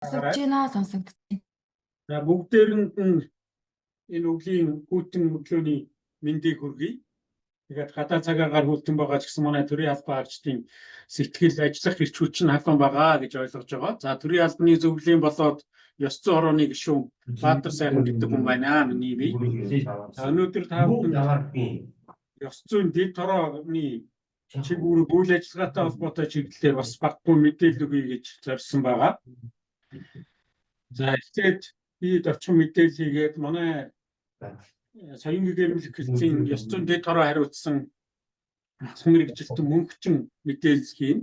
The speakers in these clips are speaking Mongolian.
Сонсогдож байна, сонсогдож байна. За бүгдээрэнд нь энэ өвлийн хүйтэн мөглөөний мэндийг хүргэе. Тэгээд гадаа цагаагаар хүйтэн байгаа ч гэсэн манай төрийн албан агчдын сэтгэл ажиллах эрч хүч нь халуун байгаа гэж ойлгож байгаа. За төрийн албаны зөвлөлийн болоод ёс зүйн хорооны гишүүн Баатар сайхан гэдэг хүн байна. Миний бие. Өнөөдөр та бүхэн ёс зүйн дэд хорооны чиглэлээр үйл ажиллагаатай холбоотой чиглэлээр бас баггүй мэдээлэл өгье гэж зорьсон байгаа. За эхлээд бид очих мэдээлэл хийгээд манай соёлын гэрмэлх хэлтсийн ёс зүйн дэд хороо хариуцсан мэргэжилтэн мөнхчин мэдээлэл хийн.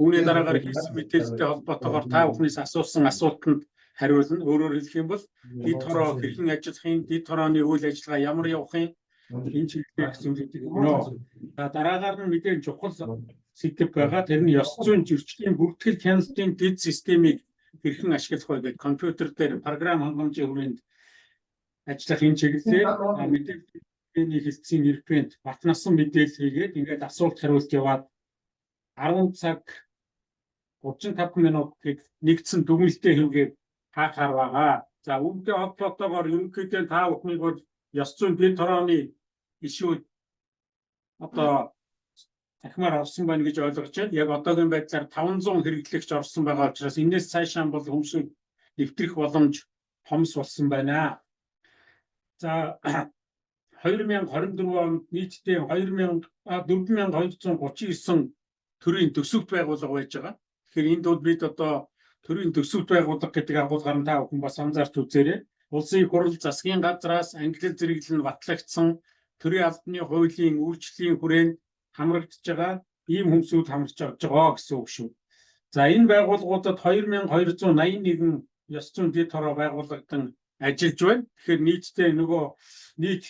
Үүний дараагаар хийсэн мэдээлэлтэй холбоотойгоор та бүхнээс асуусан асуултанд хариулна. Өөрөөр хэлэх юм бол дэд хороо хэрхэн ажиллахын, дэд хорооны үйл ажиллагаа ямар явахын энэ чиглэлээр зүйлүүдийг өгнө. За дараагаар нь мэдээж чухал сэдв байгаа. Тэр нь ёс зүйн зөрчлийн бүртгэл хяналтын дэд системийг хэрхэн ашиглах вэ гэдэг компьютер дээр програм хангамжийн хүрээнд ажиллах энэ чиглэлээр мэдээллийн хэлтсийн иргэнд батнасан мэдээлэл хийгээд ингээд асуулт хариулт яваад 10 цаг 35 минутыг нэгдсэн дүгнэлтээ хийгээд хаахаар байгаа. За үүнтэй холбоотойгоор ерөнхийдөө та бүхнийг бол ёс зүйн дэд хорооны гишүүд одоо захимаар орсон байна гэж ойлгож байна. Яг одоогийн байдлаар 500 хэрэглэгч орсон байгаа учраас энэс цаашаа бол хүмүүсүүд нэвтрэх боломж хомс болсон байна. За 2024 онд нийтдээ 4239 төрлийн төсөвт байгууллага байж байгаа. Тэгэхээр энд бол бид одоо төрлийн төсөвт байгууллага гэдэг агуулгаар та бүхэн бас анзаарч үзээрэй. Улсын их хурл засгийн газраас ангилал зэрэглэл нь батлагдсан төрийн албаны хуулийн үйлчлэлийн хүрээнд хамрагдж байгаа ийм хүмүүсүүд хамарч авч байгаа гэсэн үг шүү. За энэ байгууллагуудад 2281 ёс зүйн дэд хороо байгууллагдан ажиллаж байна. Тэгэхээр нийтдээ нийт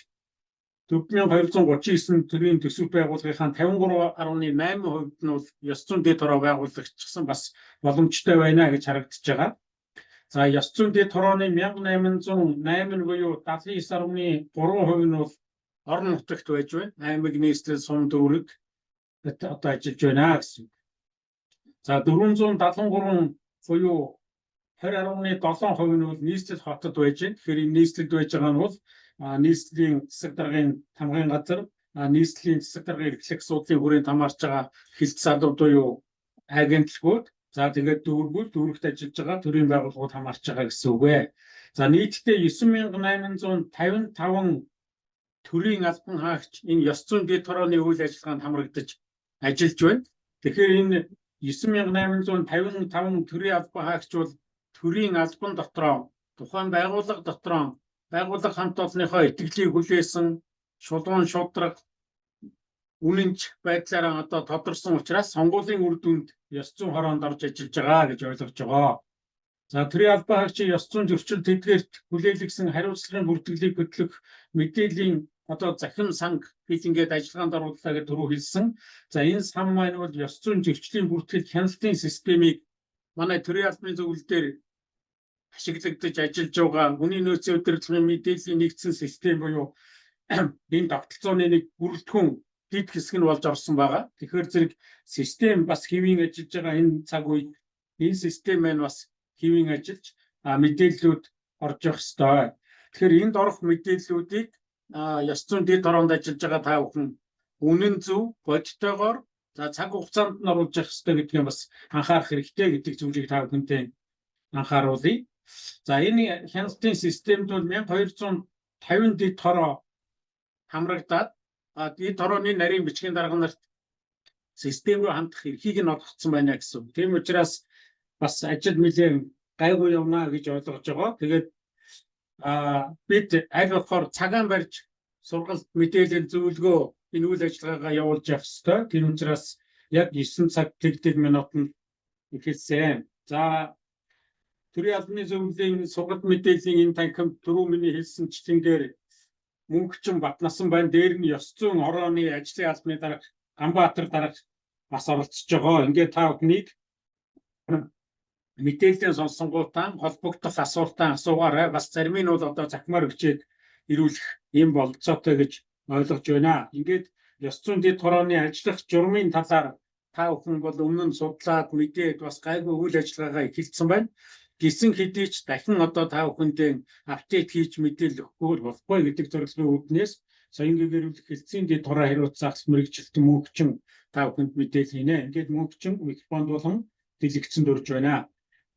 4239 төрлийн төсөв байгууллагын 53.8% нь бол ёс зүйн дэд хороо байгууллагчсан бас боломжтой байна гэж харагдаж байгаа. За ёс зүйн дэд хорооны 1808 буюу 79.3% нь бол орон нутагт байж байна. Аймаг нийслэл сум дүүрэг одоо ажиллаж байна гэсэн. За 473 буюу 20.7% нь бол нийслэл хотод байж байна. Тэгэхээр энэ нийслэлд байж байгаа нь бол нийслэлийн засаг даргын хамгаалын газар, нийслэлийн засаг даргын эрхлэх асуудлын хүрээнд хамаарч байгаа хэлт салбар буюу агентлагууд, за тэгээд дүүрэгт ажиллаж байгаа төрийн байгууллагууд хамаарч байгаа гэсэн үг ээ. За нийтдээ 9855 төрийн албан хаагч энэ ёс зүйн дэд хорооны үйл ажиллагаанд хамрагдаж ажиллаж байна. Тэгэхээр энэ 9855 төрийн албан хаагч бол төрийн албан дотроо тухайн байгууллага дотроо байгууллага хамт олонныхоо итгэлийг хүлээсэн шулуун шударга үнэнч байдлаараа одоо тодорсон учраас сонгуулийн үр дүнд ёс зүйн хороонд орж ажиллаж байгаа гэж ойлгож байгаа. За төрийн албан хаагчийн ёс зүйн зөрчил тэдгээрт хүлээлгсэн хариуцлагын бүртгэлийг хөтлөх мэдээллийн одоо захим санг гэж ингээд ажиллагаанд орууллаа гэж түрүү хэлсэн. За энэ сан маань бол ёс зүйн зөрчлийн бүртгэл хяналтын системийг манай төрийн албаны зөвлөлдөр ашиглагдаж ажиллаж байгаа хүний нөөцийн удирдлагын мэдээллийн нэгдсэн систем буюу энэ тогтолцооны нэг бүрэлдэхүүн дэд хэсэг нь болж орсон байгаа. Тэгэхээр зэрэг систем бас хэвийн ажиллаж байгаа энэ цаг үед энэ систем маань бас хэвийн ажиллаж мэдээллүүд орж явах ёстой. Тэгэхээр энд орох мэдээллүүдийг ёс зүйн дэд хороонд ажиллаж байгаа та бүхэн үнэн зөв бодтойгоор за цаг хугацаанд нь оруулж явах ёстой гэдгийг бас анхаарах хэрэгтэй гэдэг зүйлийг та бүхэнтэй анхааруулъя. За энэ хяналтын системд бол 1250 дэд хороо хамрагдаад дэд хорооны нарийн бичгийн дарга нарт систем рүү хандах эрхийг нь олгоцсон байна гэсэн. Тийм учраас бас ажил нэлээд гайгүй явна гэж ойлгож байгаа. Тэгээд бид аль болохоор цагаан барьж сургалт мэдээлэл зөвлөгөө энэ үйл ажиллагаагаа явуулж явах ёстой. Тийм учраас яг 9 цаг 50 минутанд эхэлсэн. За төрийн албаны зөвлөлийн сургалт мэдээллийн энэ танхим түрүү миний хэлсэнчлэнгээр мөнхчин батнасан байна. Дээр нь ёс зүйн хорооны ажлын албаны дарга Ганбаатар дарга бас оролцож байгаа. Ингээд та бүхнийг мэдээлэл сонссонгуудаа холбогдох асуултаа асуугаарай. Бас зарим нь бол одоо захимаар өчөөд ирүүлэх юм болцоотой гэж ойлгож байна. Ингээд ёс зүйн дэд хорооны ажиллах журмын талаар та бүхэн бол өмнө нь судлаад мэдээд бас гайгүй үйл ажиллагаагаа эхэлсэн байна. гисэн хэдий ч дахин одоо та бүхэндээ апдейт хийж мэдээлэл өгөхгүй болохгүй гэдэг зорилгын үүднээс соёнгийн гэрүүлэх хэлтсийн дэд тураа хариуцах мэрэгчлэлтэн мөнхчин та бүхэнд мэдээлэл хийнэ. Ингээд мөнхчин микрофонд болон дэлгэцэн дурж байна.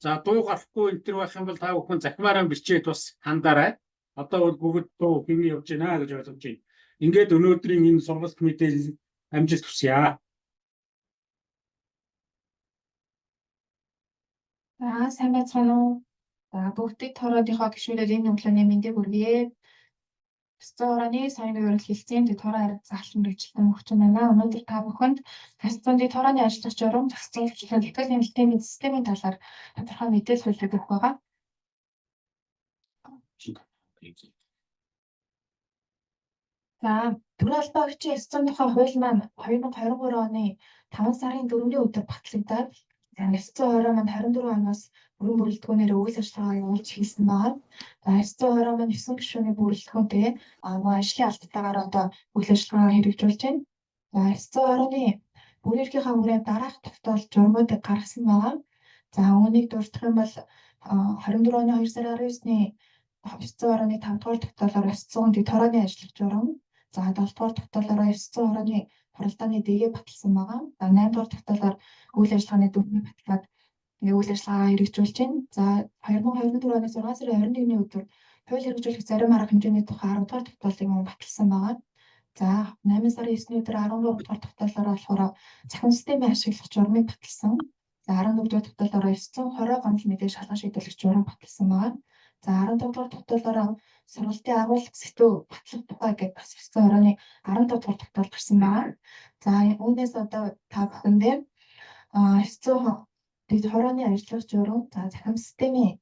За дуу гарахгүй энэ төр байх юм бол та бүхэн захимаараа бичээд бас хандаарай. Одоо бол бүгд дуу хийгээ явж байна гэж ойлгож байна. Ингээд өнөөдрийн энэ сургалт мэдээлэл амжилт хүсье. За сайн байцгаана уу? За бүгдийг тороодынхоо гишүүнээр энэ өглөөний мэндийг хүргэе. Хэсцэн орооны соёлын гэрэл хэлтсийн дэд хороо заалан мэрэгчлэн өгч байна. Өнөөдөр та бүхэнд хэсцэн дэд хорооны ажиллах журам, зохицол, хэвлэл нэмэлтийн системийн талаар тодорхой мэдээлэл хүлээх өгөх байгаа. За төрийн албан агчийн хэсцэн тухай хууль маань 2023 оны 5 сарын 4-ний өдөр батлагдаад хэсцэн хороо маань 24 оноос бүрэн бүрэлдэхүүнээр үйл ажиллагаа явуулж хийсэн байна. За хэсцэн хороо маань 9 гишүүний бүрэлдэхүүнтэй ажлын албатаагаар одоо үйл ажиллагаа хэрэгжүүлж байна. За хэсцэн хорооны бүрэн эрхийнхаа үрээ дараах тогтоол журмуудыг гаргасан байна. За үүнийг дурдах юм бол 24 оны 2 сарын 19-ний хэсцэн хорооны 5 дугаар тогтоолоор хэсцэн дэд хорооны ажиллах журам. За 7 дугаар тогтоолоор хэсцэн хорооны хуралдааны дэгээ баталсан байгаа. За 8 дугаар тогтоолоор үйл ажиллагааны дүрмийг батлаад үйл ажиллагаа хэрэгжүүлж байна. За 2024 оны 6 сарын 21-ний өдөр хууль хэрэгжүүлэх зарим арга хэмжээний тухай 10 дугаар тогтоолыг мөн баталсан байгаа. За 8 сарын 9-ний өдөр 13 дугаар тогтоолоор болохоор цахим системийн ашиглах журмыг баталсан. За 14 дугаар тогтоолоор хэсцэн хороо гомдол мэдээ шалган шийдвэрлэх журам баталсан байгаа. За 15 дугаар тогтоолоор сургалтын агуулга сэтүү батлах тухай гэдэг бас хэсцэн хорооны 15 дугаар тогтоол гарсан байгаа. За үүнээс одоо та бүхэндээ хэсцэн дэд хорооны ажиллах журам, за захим системийн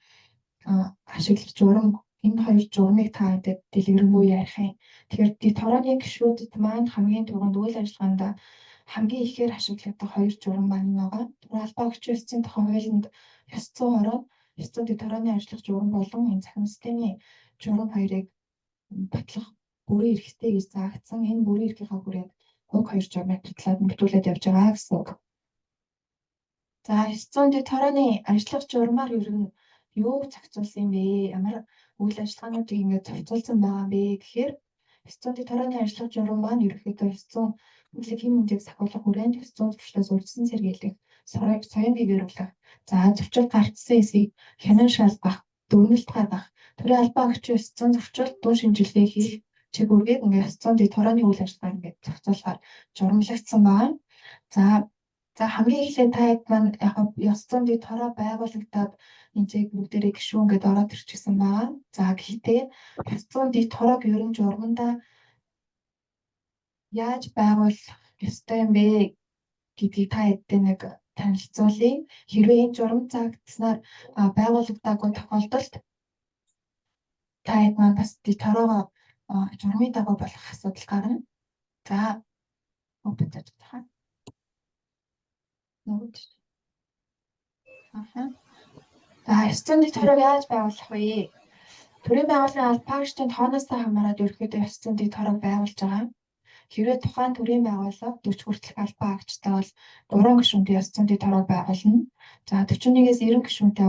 ашиглах журам, энэ хоёр журмыг та хэдэд дэлгэрэнгүй ярих юм. Тэгэхээр дэд хорооны гишүүдэд маань хамгийн түрүүнд үйл ажиллагаанд хамгийн ихээр ашиглагдах хоёр журам маань байгаа. Төрийн албан агчийн хэсцэн тухай хуулинд хэсцэн хороо, хэсцэн дэд хорооны ажиллах журам болон энэ захим системийн журам хоёрыг батлах бүрийн эрхтэй гэж заагдсан. Энэ бүрийн эрхийнхаа хүрээд уг хоёр журмыг батлаад мөрдүүлээд явж байгаа гэсэн үг. За хэсцэн дэд хорооны ажиллах журмаар ер нь юу зохицуулсан юм бэ? Ямар үйл ажиллагаануудыг ингэж зохицуулсан байгаа юм бэ гэхээр хэсцэн дэд хорооны ажиллах журам маань ерөнхийдөө хэсцэн хүлэг хэм мөнгийг сахиулах хүрээнд хэсцэн зөвчлөөс үлдсэн сэргийлэх, соён бийгэрүүлэх, за зөвчлөлт гардсан эсийг хянан шалгах, дүгнэлт гаргах, төрийн албан агчийн хэсцэн зөвчлөлт дүн шинжилгээ хийх чиглэлээр ингээд хэсцэн дэд хорооны үйл ажиллагаа ингээд зохицуулахаар журамлагдсан байна. За хамгийн эхлээд та хэд маань яг ёсцон дэд хороо байгуулагдаад энэ бүгдээрээ гишүүн гэдээ ороод ирчихсэн байна. За гэхдээ ёсцон дэд хороог ер нь журмандаа яаж байгуулах ёстой юм бэ гэдгийг та хэдтэй нэг танилцуулъя. Хэрвээ энэ журам заагдсанаар байгуулагдаагүй тохиолдолд та хэд маань бас дэд хороогоо журмын дагуу болох асуудал гарна. За опитаж тахаа. За ёсцон дэд хороог яаж байгуулах вэ? Төрийн байгууллагын албан агчдын тооноос хамаарат ерөнхийдөө ёсцон дэд хороог байгуулж байгаа. Хэрвээ тухайн төрийн байгууллага 40 хүртэлх албан агчтай бол 3 гишүүнтэй ёсцон дэд хороог байгуулна. За 41-ээс 90 гишүүнтэй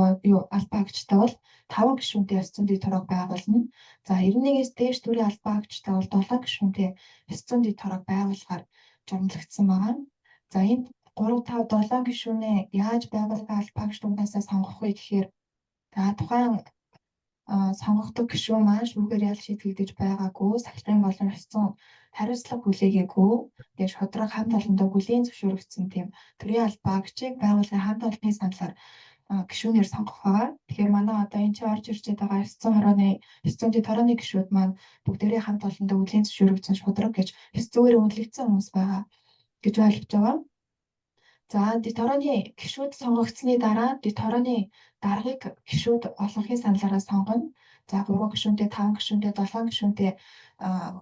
албан агчтай бол 5 гишүүнтэй ёсцон дэд хороог байгуулна. За 91-ээс дээш төрийн албан агчтай бол 7 гишүүнтэй ёсцон дэд хороог байгуулахаар журамлагдсан байна. За энд 3, 5, 7 гишүүнээ яаж байгуулах албан агч дундаас сонгох вэ гэхээр тухайн сонгогддог гишүүн маань шүүхээр ял шийдэгдэж байгаагүй, сахилгын болон хэсцэн хариуцлага хүлээгээгүй, тэгээд шударга хамт олондоо хүлээн зөвшөөрөгдсөн тийм төрийн албан агчийг байгууллагын хамт олонны саналаар гишүүнээр сонгох байгаа. Тэгэхээр манай одоо энэ чинь орж ирж байгаа хэсцэн дэд хорооны гишүүд маань бүгдээрээ хамт олондоо хүлээн зөвшөөрөгдсөн шударга гэж хэсцүүгээр үнэлэгдсэн хүмүүс байгаа гэж ойлгож байгаа. За дэд хорооны гишүүд сонгогдсны дараа дэд хорооны даргыг гишүүд олонхын саналаараа сонгоно. За 3 гишүүнтэй, 5 гишүүнтэй, 7 гишүүнтэй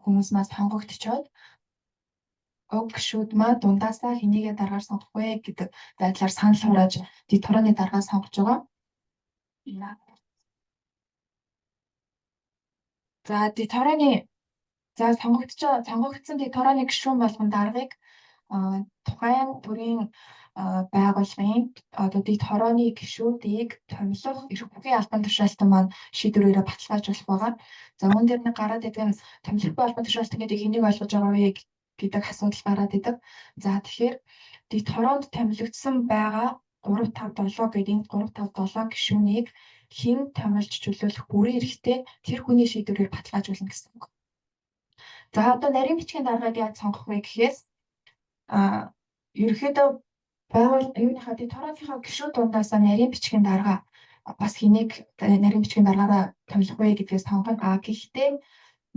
хүмүүс маань сонгогдчиход уг гишүүд маань дундаасаа хэнийгээ даргаар сонгох вэ гэдэг байдлаар санал хурааж дэд хорооны даргаа сонгож байгаа. За дэд хорооны сонгогдсон дэд хорооны гишүүн болгон даргыг тухайн төрийн байгууллагын одоо дэд хорооны гишүүдийг томилох эрх бүхий албан тушаалтан маань шийдвэрээрээ баталгаажуулах байгаа. За үүн дээр нэг гараад идэг нь томилохгүй албан тушаалтан гэдэг хэнийг ойлгож байгаа вэ гэдэг асуудал гараад идэг. За тэгэхээр дэд хороонд томилогдсон байгаа 357 гэдэг энэ 357 гишүүнийг хэн томилж чөлөөлөх бүрэн эрхтэй тэр хүний шийдвэрээр баталгаажуулна гэсэн үг. За одоо нарийн бичгийн даргаыг яаж сонгох вэ гэхээс ерөнхийдөө юуныхаа дэд хорооныхаа гишүүд дундаасаа нарийн бичгийн дарга бас хэнийг нарийн бичгийн даргаараа томилох вэ гэдгээс сонгох. Гэхдээ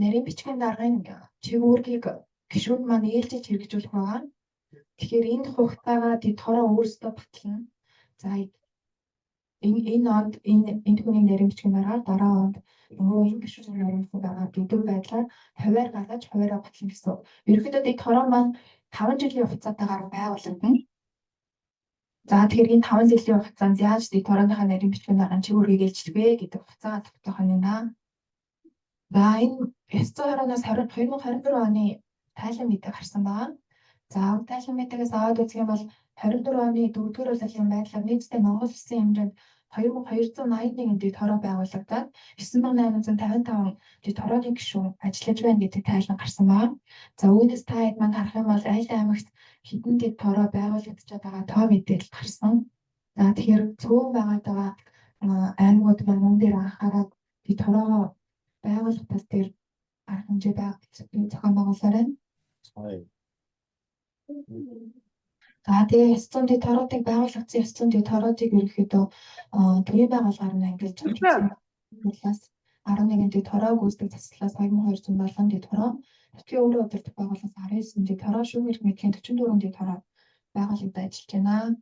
нарийн бичгийн даргын чигүүргийг гишүүд маань ээлжиж хэрэгжүүлэх байгаа. Тэгэхээр энэ хугацаагаа дэд хороо өөрсдөө батлана. За энэ онд энэ хүний нарийн бичгийн даргаар дараа онд нөгөө энэ гишүүний нарийн бичгийн даргаа гэдэг байдлаар хувиар гаргаж хувиараа батлана гэсэн. Ерөнхийдөө дэд хороо маань 5 жилийн хугацаатаагаар байгуулагдана. За тэгэхээр энэ 5 жилийн хугацаанд яаж дэд хорооныхаа нарийн бичгийн даргааны чигүүргийг ээлжлэх вэ гэдэг хугацаагаа тогтоох нь байна. За энэ ёс зүйн хорооноос 2024 оны тайлан мэдээг харсан байна. За тайлан мэдээс аваад үзэх юм бол 24 оны 4-р улирлын байдлаар нийтдээ Монгол Улсын хэмжээнд 2281 дэд хороо байгуулагдаад 9855 дэд хорооны гишүүн ажиллаж байна гэдэг тайлан гарсан байна. За үүнээс та хэд манд харах юм бол аль аймагт хэдэн дэд хороо байгуулагдчихад байгаа тоо мэдээлэл гарсан. За тэгэхээр зөвхөн байгаа аймагуд маань энэ дээр анхаарал дэд хороо байгуулах тал дээр арга хэмжээ зохион байгуулаарай. За тэгээ ёс зүйн дэд хороодыг байгуулагдсан ёс зүйн дэд хороодыг ерөнхийдөө төрийн байгууллагаар нь ангилж байгаа. 11 дэд хороо гүйцэтгэх засаглаас 2207 дэд хороо, нутгийн өөрийн удирдах байгууллагаас 19 дэд хороо, шүүх эрх мэдхийн 44 дэд хороо байгуулагдаж ажиллаж байна.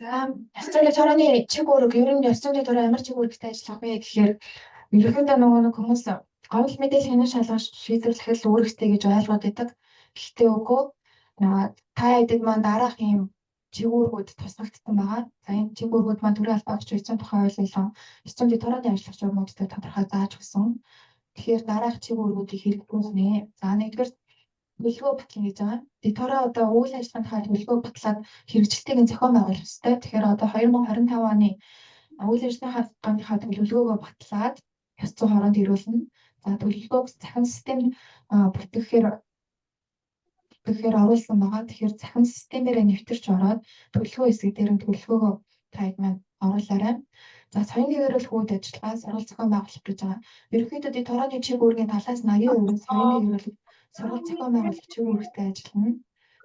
За, ёс зүйн дэд хорооны чигүүрэг ер нь ёс зүйн дэд хороо ямар чигүүрэгтэй ажиллах вэ гэхээр ерөнхийдөө нэг хүмүүс гомдол мэдээлэл хянах шалгаж шийдвэрлэх л үүрэгтэй гэж ойлгоод байдаг. Гэхдээ үгүй та яадаг маань дараах юм чигүүргүүд тусгагдсан байгаа. За энэ чигүүргүүд маань төрийн албаагч эзэн тухай хуулиар ёс зүйн дэд хорооны ажиллагч орнуудтай тодорхой зааж өгсөн. Тэгэхээр дараах чигүүргүүдийг хэрэгжүүлнэ. За нэгдүгээр төлөвлөгөө батлана гэж байгаа. Дэд хороо одоо үйл ажиллагааныхаа төлөвлөгөө батлаад хэрэгжилтийг нь зохион байгуулах ёстой. Тэгэхээр одоо 2025 оны үйл ажиллагааныхаа төлөвлөгөөгөө батлаад ёс зүйн хороонд ирүүлнэ. За төлөвлөгөөг захин системд бүтэхээр оруулсан байгаа. Тэгэхээр захин системээрээ нэвтэрч ороод төлөвлөгөө хэсэг дээр нь төлөвлөгөөгөө тайд маань оруулаарай. За соёлын гэрэл хүүд ажиллагаа сургалт зохион байгуулах гэж байгаа. Ерөнхийдөө дэд хорооны чигүүргийн талаас 80% соёлын гэрэл сургалт зохион байгуулах чигүүрэгтэй ажиллана.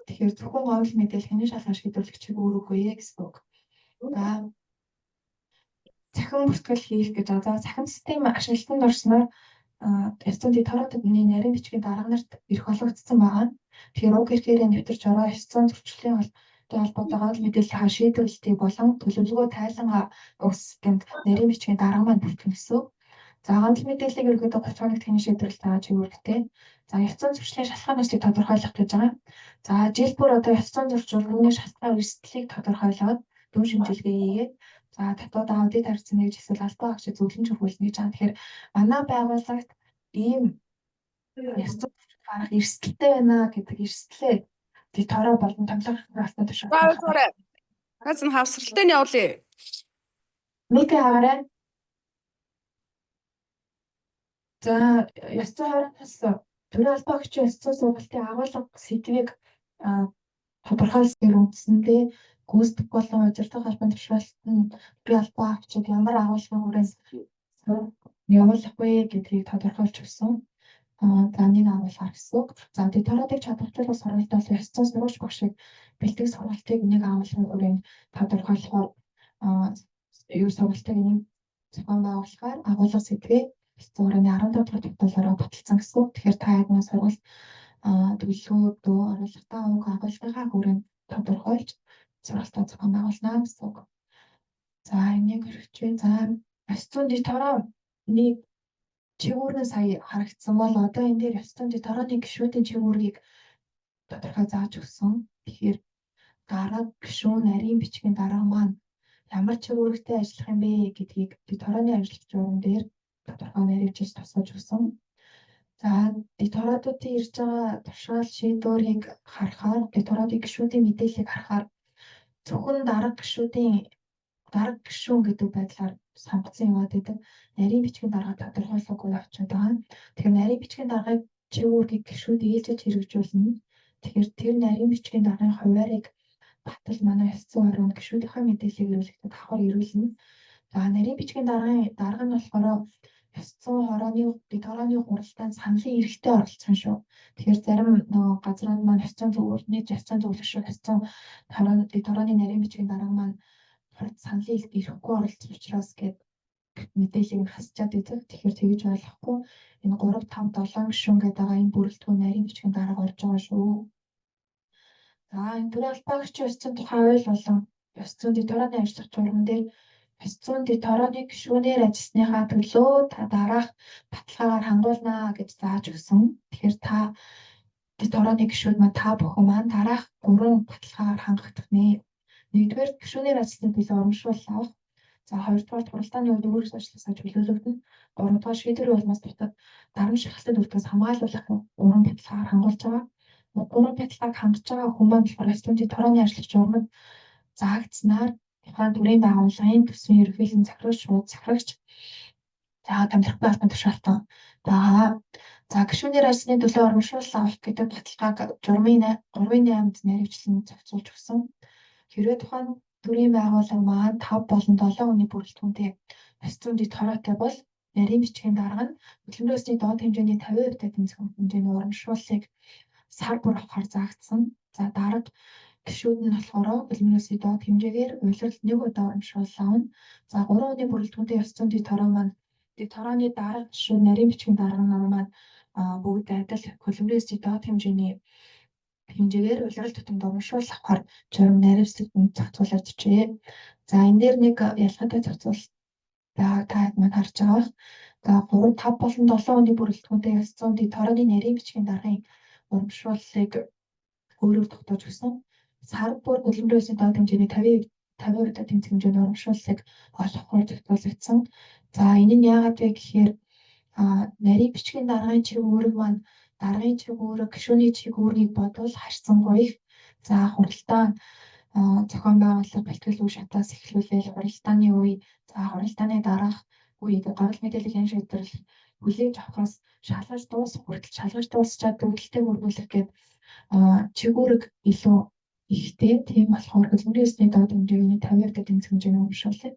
Тэгэхээр зөвхөн гомдол мэдээлэл хянах шалгаж шийдвэрлэх чигүүрэггүй гэсэн үг. За захин бүртгэл хийх гэж байгаа. За захин систем ашиглалтанд орсноор ёс зүйн дэд хорооны нарийн бичгийн дарга нарт эрх олгогдсон байгаа. Тэгэхээр уг эрхээрээ нэвтэрч ороо ёс зүйн зөрчлийн холбоотойгоор мэдээллийн шийдвэрлэлтийг болон төлөвлөгөө тайлангаа өгсөнд нарийн бичгийн дарга маань бүртгэн гэсэн. За гомдол мэдээллийг ерөнхийдөө 30 хоногт хэний шийдвэрлэж байгаа чигүүрэгтэй. За ёс зүйн зөрчлийн шалтгаан нэстийг тодорхойлох гэж байгаа. За жил бүр одоо ёс зүйн зөрчлийн шалтгаан эрсдлийг тодорхойлоод дүн шимжилгээ хийгээд за татвар аудит харьцан нэгж эсвэл албан агчид зөвлөмж өгүүлнэ гэж байгаа. Тэгэхээр манай байгууллагт ийм ёс зүйн гарах эрсдэлтэй байна гэдэг эрсдлээ дэд хороо болон томилох албан тушаалтай. Хасан хавсралтай нь явуулъя. Мэдээ аваарай. За ёс зүйн хорооноос төрийн албаагчийн ёс зүйн сургалтын агуулга сэдвийг тодорхойлснээр үндсэндээ гүйцэтгэх болон удирдах албан тушаалтанд төрийн албаагчид ямар агуулгын хүрээнд явуулах вэ гэдгийг тодорхойлж өгсөн. За нэг агуулгаар гэсэн үг. За дэд хороодыг чадваржуулах сургалт бол ёс зүйн сурвалж багшийг бэлтгэх сургалтыг нэг агуулгын хүрээнд тодорхойлохоор юу сургалтыг нэг зохион байгуулахаар агуулга сэдвээ 17 дахь тогтоолоор баталсан гэсэн. Тэгэхээр та хэд нэг сургалт төлөвлөгөөг дөө оруулалтаа уг агуулгынхаа хүрээнд тодорхойлж сургалтаа зохион байгуулна гэсэн үг. За энийг хэрэгжүүлээ. За ёс зүйн дэд хорооны чигүүр нь сая харагдсан бол одоо энэ дээр ёс зүйн дэд гишүүдийн чигүүрийг тодорхой зааж өгсөн. Тэгэхээр дарга гишүүн нарийн бичгийн дарга маань ямар чигүүртэй ажиллах юм бэ гэдгийг дэд хорооны ажиллагч журам дээр тодорхой нэрвчилж тусгаж өгсөн. За дэд хороодуудын ирж байгаа туршаал шийдвэрийг харахаар дэд хороодын гишүүдийн мэдээллийг харахаар зөвхөн дарга гишүүн гэдэг байдлаар сонгогдсон яваад байдаг. Нарийн бичгийн дарга тодорхойлоогүй очиод байгаа. Тэгэхээр нарийн бичгийн даргаыг чигүүргийг гишүүд ээлжиж хэрэгжүүлнэ. Тэгэхээр тэр нарийн бичгийн даргын хуваарийг батал манай ёс зүйн орон гишүүдийнхээ мэдээллийг ирүүлэхэд давхар ирүүлнэ. За нарийн бичгийн дарга нь болохоор ёс зүйн хорооны дэд хорооны хуралдаанд саналын эрхтэй оролцсон шүү. Тэгэхээр зарим газрууд маань ёс зүйн зөвлөлт, ёс зүйн зөвлөгч, ёс зүйн дэд хорооны нарийн бичгийн дарга маань саналын эрхт ирэхгүй оролцсон учраас гээд мэдээллийг нь хасчаад идэх. Тэгэхээр тэгж ойлгохгүй энэ 3, 5, 7 гишүүн гэдэг байгаа энэ бүрэлдэхүүн нарийн бичгийн дарга орж байгаа шүү. За энэ төрийн албаагчийн ёс зүйн тухай ойл болон ёс зүйн дэд хорооны ажиллах журам дээр ёс зүйн дэд хорооны гишүүнээр ажилласныхаа төлөө та дараах баталгаагаар хангуулнаа гэж зааж өгсөн. Тэгэхээр та дэд хорооны гишүүд маань та бүхэн маань дараах 3 баталгаагаар хангагдах нэ. Нэгдүгээр гишүүнээр ажилласны төлөө урамшуул авах. За хоёрдугаар хуралдааны үед өөрөөс ажилласаа чөлөөлөгдөн. Гуравдугаар шийдвэр болмоос дотор дарамт шахалтад үлдээс хамгаалуулах 3 баталгаагаар хангуулж байгаа. 3 баталгааг хангаж байгаа хүн маань болохоор ёс зүйн дэд хорооны ажиллагч журмад заагдсанаар тухайн төрийн байгууллагын төсвийн ерөнхийлөн захирагч за томилхгүй албан тушаалтан байгаа. За гишүүнээр ажилласны төлөө урамшуул авах гэдэг баталгааг журмын 3-8-д нэрвчлэн зохицуулж өгсөн. Хэрвээ тухайн төрийн байгууллага маань 5 болон 7 хүний бүрэлдэхүүнтэй ёс зүйн дэд хороотой бол нарийн бичгийн дарга нь хөдөлмөрийн өсний доод хэмжээний 50% тэмцэх хэмжээний урамшууллыг сар бүр авахар заагдсан. За дарга гишүүд нь болохоор хөдөлмөрийн өсний доод хэмжээгээр улиралд 1 удаа урамшуул авна. За 3 хүний бүрэлдэхүүнтэй ёс зүйн дэд хороо маань дэд хорооны дарга гишүүд нарийн бичгийн дарга нар маань бүгд адил хөдөлмөрийн өсний доод хэмжээгээр улирал тутамд урамшуул авахар журам наривчлалд зохицуулж өгчээ. За энэ дээр нэг ялгаатай зохицуулт та маань харж байгаа. За 3, 5 болон 7 хүний бүрэлдэхүүнтэй ёс зүйн дэд хорооны нарийн бичгийн даргын урамшууллыг өөрөөр тогтоож өгсөн. Сар бүр хөдөлмөрийн өсний доод хэмжээний 50% тэмцэх хэмжээний урамшууллыг олохоор зохицуулагдсан. За энэ нь яагаад вэ гэхээр нарийн бичгийн даргын чигүүрэг маань даргын чигүүрэг, гишүүний чигүүргийг бодвол харьцангуй их. За хуралдаан зохион байгуулалт бэлтгэл үе шатаас эхлүүлээл хуралдааны үе, за хуралдааны дараах үед гол мэдээллийн шийдвэрлэл хүлээж авахаас шалгаж дуусах хүртэл шалгаж дуусчаад төвлөлтөд өргүүлэх гээд чигүүрэг илүү ихтэй. Тийм болохоор хөдөлмөрийн өсний доод хэмжээний 50% тэмцэх хэмжээний урамшууллыг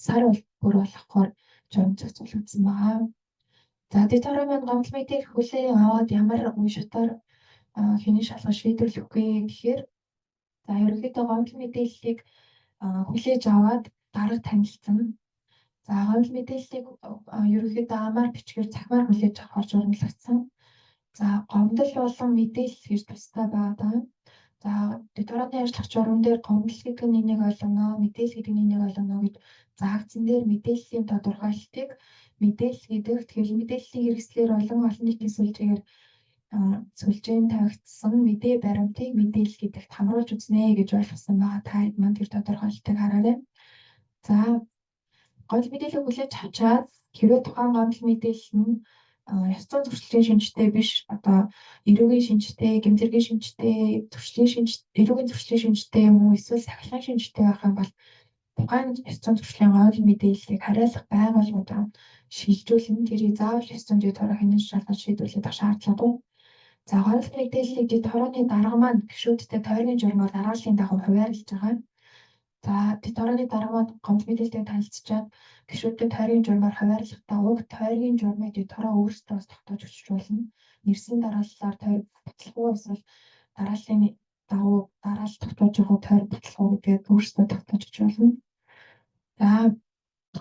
сар бүр болохоор журам зохицуулагдсан байна. За дэд хороо маань гомдол мэдээг хүлээн аваад ямар үе шатаар хэний шалгаж шийдвэрлэх вэ гэхээр за ерөнхийдөө гомдол мэдээллийг хүлээж аваад дарга танилцсан. За гомдол мэдээллийг ерөнхийдөө амаар бичгээр цахимаар хүлээж авахар журамлагдсан. За гомдол болон мэдээлэл гэж тустай байгаа. За дэд хорооны ажиллах журам дээр гомдол гэдэг нь энийг ойлгоно, мэдээлэл гэдэг нь энийг ойлгоно гэж заагдсан дээр мэдээллийн тодорхойлолтыг мэдээлэл гэдэг тэгэхээр мэдээллийн хэрэгслээр олон нийтийн сүлжээнд тавигдсан мэдээ баримтыг мэдээлэл гэдэгт хамруулж үзнэ гэж ойлгосон байгаа. Та хэд маань тэр тодорхойлолтыг хараарай. За гомдол мэдээллийг хүлээж авчаад хэрвээ тухайн гомдол мэдээлэл нь ёс зүйн зөрчлийн шинжтэй биш одоо эрүүгийн шинжтэй, гэмтэргийн шинжтэй, эрүүгийн зөрчлийн шинжтэй юм уу эсвэл сахилгын шинжтэй байх юм бол тухайн ёс зүйн зөрчлийн гомдол мэдээллийг хариалах байгууллагуудаа шилжүүлэн тэрийг заавал ёс зүйн дэд хороо хянаж шалгаж шийдвэрлэх шаардлагагүй. За гомдол мэдээллийг дэд хорооны дарга маань гишүүдтэй тойргийн журмаар дарааллын дагуу хуваарлаж байгаа. За дэд хорооны дарга маань гомдол мэдээллийг танилцчаад гишүүдэд тойргийн журмаар хуваарлахдаа уг тойргийн журмыг дэд хороо өөрсдөө тогтоож өчж болно. Нэрсийн дарааллаар тойр баталгүй эсвэл дарааллын дагуу дараалал тогтоож явах тойр баталгүй гэдгээр өөрсдөө тогтоож өчж болно. За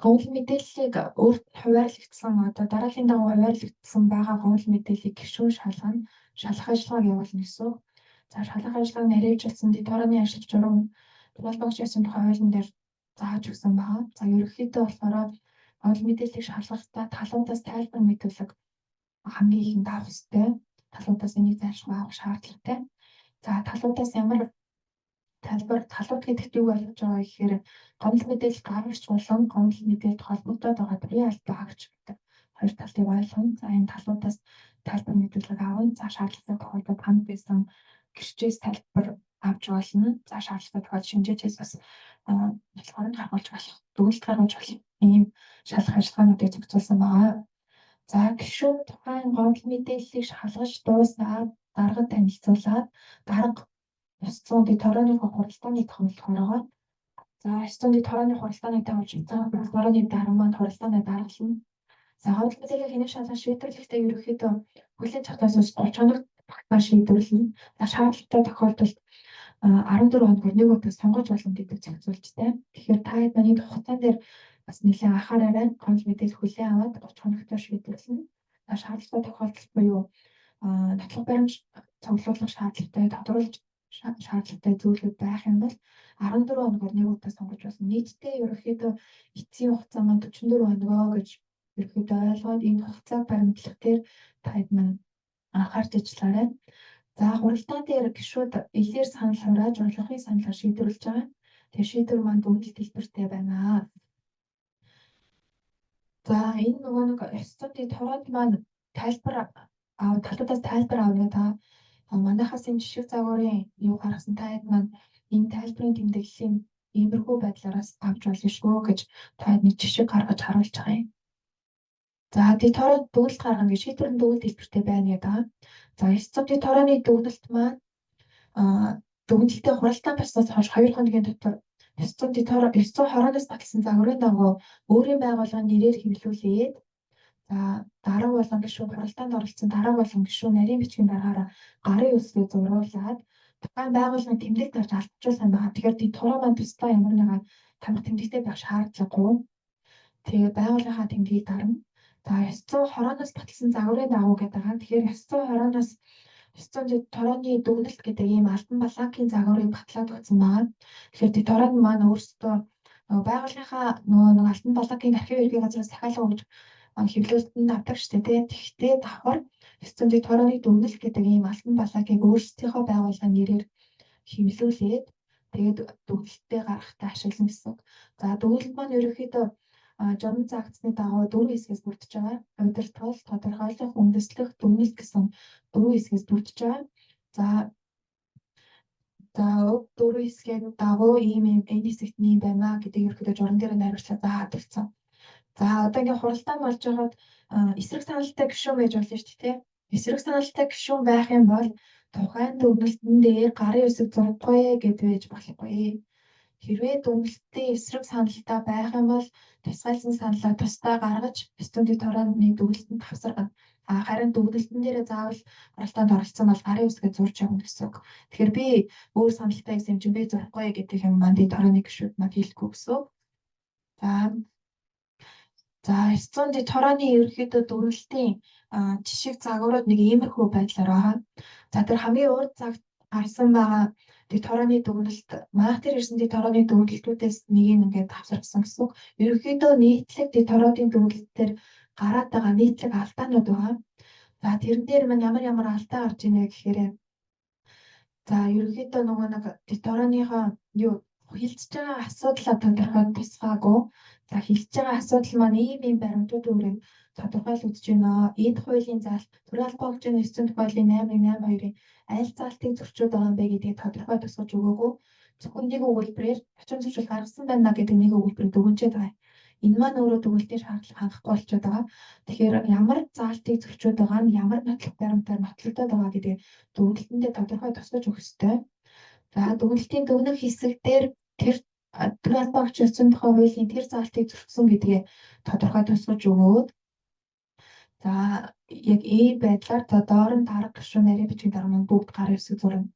гомдол мэдээллийг өөрт нь хуваарлагдсан одоо дарааллын дагуу хуваарлагдсан байгаа гомдол мэдээллийг гишүүн шалгах ажиллагааг явуулна гэсэн. За шалгах ажиллагааг нэрвэжүүлсэн дэд хорооны ажиллагч журам турал багш ясан тухай хуулийн дээр зааж өгсөн байгаа. За ерөнхийдөө болохоор гол мэдээллийг шалгахдаа талуудаас тайлбар мэдүүлэг хамгийн ихэнд авах хэрэгтэй. Талуудаас энийг зайлшгүй авах шаардлагатай. За талуудаас ямар талууд гэдэгт юу ойлгож байгаа гэхээр гомдол мэдээлэл гаргагч болон гомдол мэдээлэлд холбогдоод байгаа төрлийн албан хаагч гэдэг хоёр талыг ойлгоно. За энэ талуудаас тайлбар мэдүүлэг авна. За шаардлагатай тохиолдолд хамт байсан гэрчээс тайлбар авч болно. За шаардлагатай тохиолдолд шинжээчээс бас ялгаарыг гаргуулж болох, дүгнэлт гаргуулж болох ийм шалгах ажиллагаануудыг зохицуулсан байгаа. За гишүүн тухайн гомдол мэдээллийг шалгаж дууснаа даргад танилцуулаад дарга ёс зүйн дэд-хорооныхоо хуралдааны тохиолдол хорогоо. За ёс зүйн дэд-хорооны хуралдааны тавьж хорооны дарга маань хуралдааны даргална. За гомдол мэдээллийг хянах шалгах шийдвэрлэхдээ ерөнхийдөө хүлээн цогтоос 30 хоног багтаа шийдвэрлэнэ. За шаардлагатай тохиолдолд 14 хоногор нэг удаа сонгож болно гэдэг зохицуулжтэй. Тэгэхээр та хэд маань энэ хугацаан дээр бас нэлээд анхаараарай. Гомдол мэдээлэл хүлээн аваад 30 хоногтой шийдвэрлэнэ. За шаардлагатай тохиолдолд буюу нотлох баримт цуглуулах шаардлагатай тодруулж шаардлагатай зүйлүүд байх юм бол 14 хоногор нэг удаа сонгож болно. Нийтдээ ерөнхийдөө эцсийн хугацаа маань 44 хоногоо гэж ерөнхийдөө ойлгоод энэ хугацааг баримтлах дээр та хэд маань анхаарч ажиллаарай. За хуралдаан дээр гишүүд илээр санал хурааж орлогын саналаар шийдвэрлэж байгаа. Тэгээ шийдвэр маань дүгнэлт хэлбэртэй байна. За энэ нөгөө нэг ёс зүйн дэд-хороонд маань тайлбар талуудаас тайлбар авна та манайхаас энэ жишг загварын юу гаргасан та хэд маань энэ тайлбарын тэмдэглэлийн иймэрхүү байдлаараас авч болно шүү гэж та хэд нэг жишг гаргаж харуулж байгаа юм. За дэд-хороонд дүгнэлт гаргана гэж шийдвэрлэн дүгнэлт хэлбэртэй байна гэдэг. За ёс зүйн дэд-хорооны дүгнэлт маань дүгнэлтээ хуралдаан барьснаас хойш 2 хоногийн дотор ёс зүйн хорооноос баталсан загварын дагуу өөрийн байгууллагын нэрээр хэвлүүлээд за дарга болон гишүүн хуралдаанд оролцсон дарга болон гишүүн нарийн бичгийн дараагаараа гарын үсгээ зургуулад тухайн байгууллагын тэмдэг дарж алдчихсан байгаа. Тэгэхээр дэд-хороо маань тусдаа ямар нэгэн тамга тэмдэгтэй байх шаардлагагүй. Тэгээ байгууллагынхаа тэмдгийг дарна. За ёс зүйн хорооноос баталсан загварын дагуу гэдэг байгаа. Тэгэхээр ёс зүйн хорооноос ёс зүйн дэд-хорооны дүгнэлт гэдэг ийм албан баланкийн загварыг батлаад өгсөн байгаа. Тэгэхээр дэд-хороонд маань өөрсдөө байгууллагынхаа нөгөө албан баланкийн архив ерхий газраас захиалга өгж хэвлэлтэнд авдаг штэ тий. Тэгэхдээ давхар ёс зүйн дэд-хорооны дүгнэлт гэдэг ийм албан баланкийг өөрсдийнхөө байгууллагын нэрээр хэвлүүлээд тэгээд дүгнэлтээ гаргахтаа ашиглана гэсэн. За дүгнэлт маань ерөнхийдөө журам заагдсны дагуу 4 хэсгээс бүрдэж байгаа. Удирдгал, тодорхойлох, үндэслэх, дүгнэлт гэсэн 4 хэсгээс бүрдэж байгаа. За 4 хэсгийн дагуу ийм энэ хэсэгт ийм байна гэдэг ерөнхийдөө журам дээр найруулчлаа заагаад өгсөн. За одоо ингээ хуралдаан болж байгаад эсрэг саналтай гишүүн байж болно шүү дээ. Эсрэг саналтай гишүүн байх юм бол тухайн дүгнэлтэн дээр гарын үсэг зурдаггүй гэж байж болохгүй. Хэрвээ дүгнэлтийн эсрэг саналтай байх юм бол тусгайлсан саналаа тусдаа гаргаж ёс зүйн дэд-хорооны дүгнэлтэнд тавсаргана. Харин дүгнэлтэн дээр заавал хуралдаанд оролцсон бол гарын үсгээ зурж явна гэсэн үг. Тэгэхээр би өөр саналтай гэсэн юм чинь би зурхгүй гэдэг юм маань дэд-хорооны гишүүд маань хэлэхгүй гэсэн. За ёс зүйн дэд-хорооны ерөнхийдөө дүгнэлтийн жишг загварууд нэг иймэрхүү байдлаар байгаа. За тэр хамгийн урд цагт гарсан байгаа дэд-хорооны дүгнэлт манайх дээр ирсэн дэд-хорооны дүгнэлтүүдээс нэг нь ингээд авсарсан гэсэн. Ерөнхийдөө нийтлэг дэд-хорооны дүгнэлтээр гараад байгаа нийтлэг алдаанууд байгаа. За тэрэн дээр маань ямар алдаа гарч ийнэ гэхээр за ерөнхийдөө нөгөө нэг дэд-хорооныхоо юу хилцэж байгаа асуудлаа тодорхой тусгаагүй. За хилцэж байгаа асуудал маань ийм баримтууд өөрөөр тодорхойлогдож байна. Энд хуулийн заалт төрийн албан хөгжөөний 9 хуулийн 8.82-ийн аль заалтыг зөрчөөд байгаа юм бэ гэдгийг тодорхой тусгаж өгөөгүй. Зөвхөн нэг өгүүлбэрээр очин зөвшөөрөл гаргасан байна гэдэг нэг өгүүлбэрийг дүгнжээд байгаа. Энэ маань өөрөө дүгнэлтийн шаардлага хангахгүй болчиход байгаа. Тэгэхээр ямар заалтыг зөрчөөд байгаа нь ямар нотлох баримтаар нотлогдоод байгаа гэдгийг дүгнэлтэндээ тодорхой тусгаж өгөх ёстой. За дүгнэлтийн дөрөв хэсэг дээр тэр төрийн албан хөгжөөний 9 хуулийн тэр заалтыг зөрчсөн гэдгээ тодорхой тусгаж өгөөд за яг ийм байдлаар доор нь дарга гишүүн нарийн бичгийн дарга маань бүгд гарын үсэг зурна.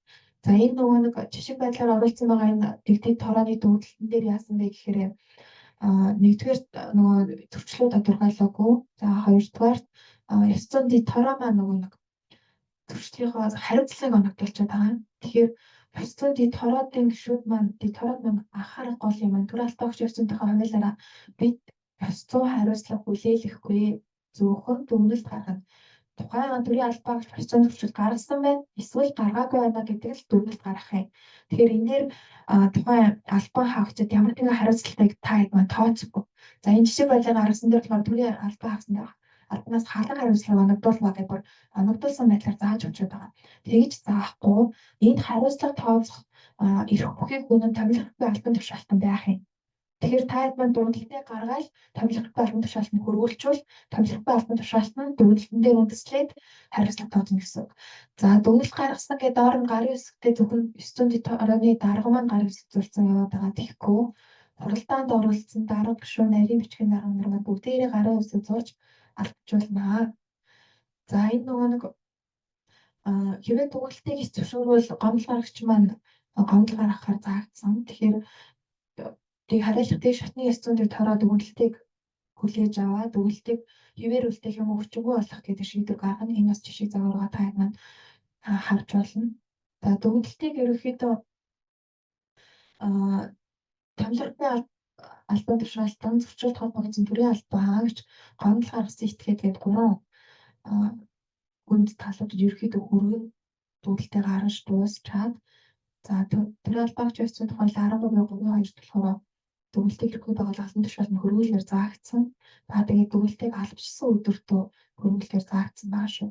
За энэ нөгөө нэг жишг байдлаар оруулсан байгаа энэ дэд-хорооны дүгнэлтэн дээр яасан бэ гэхээр нэгдүгээр нөгөө зөрчлөө тодорхойлоогүй. За хоёрдугаар ёс зүйн дэд-хороо маань нөгөө нэг зөрчлийнхөө хариуцлагыг оногдуулчихад байгаа. Тэгэхээр ёс зүйн дэд-хороодын гишүүд маань дэд-хороод маань анхаарах гол юм. Төрийн албан хөгжөөний хуулиараа бид ёс зүйн хариуцлага хүлээлгэхгүй зөвхөн дүгнэлт гаргана. Тухайн төрийн албаагч ёс зүйн зөрчил гаргасан байна. Эсвэл гаргаагүй байна гэдэг л дүгнэлт гаргах юм. Тэгэхээр энэ дээр тухайн албан хаагчид ямар нэгэн хариуцлагыг та хэд маань тооцохгүй. За энэ жишээ байлаа гаргасан дээр болохоор төрийн албан хаагчид албанаас халан хариуцлага оногдуулмаа гэж бүр оногдуулсан байдлаар зааж өгчөд байгаа. Тэгж заахгүй энд хариуцлага тооцох эрх бүхий гүнэн томилохгүй албан тушаалтан байх юм. Тэгэхээр та хэд маань дүгнэлтээ гаргаад томилохгүй албан тушаалтанд хөрвүүлчихвэл томилохгүй албан тушаалт нь дүгнэлтэн дээр үндэслээд хариуцлага тооцно гэсэн үг. За дүгнэлт гаргасан гэдэг доор нь гарын үсгтээ зөвхөн 900 дарга маань гарын үсэг зурцсан яваад байгаа тэгэхгүй. Хуралдаанд оролцсон дарга гишүүн нарийн бичгийн дарга нар маань бүгдээрээ гарын үсэг зурж албажуулнаа. За энэ нөгөө нэг хэвээ дүгнэлтийг их зөвшөөрвөл гомдол гаргагч маань гомдол гаргахаар заагдсан. Тэгэхээр тийг хариуцлагын шатны ёс зүйн дээр тороо дүгнэлтийг хүлээж аваад дүгнэлтийг хэвээр үлдээх юм уу хүчгүй болох гэдэг шийдвэр гаргана. Энэ бас жишээ загварга та хэд маань харж болно. За дүгнэлтийг ерөнхийдөө томилохгүй албан тушаалтан зөрчилд холбогдсон төрийн албан хаагч гомдол гаргасан этгээд гээд 3 гүнд талуудад ерөнхийдөө хүргэн дүгнэлтээ гаргаж дуусчаад за төрийн албан хаагч ёс зүйн тухай 13.3.2 болохоор дүгнэлтийг хэрэггүй байгуулах албан тушаалтанд хөрвүүлгээр заагдсан. За тэгээд дүгнэлтийг албажсан өдөртөө хөрвүүлгээр заагдсан байгаа шүү.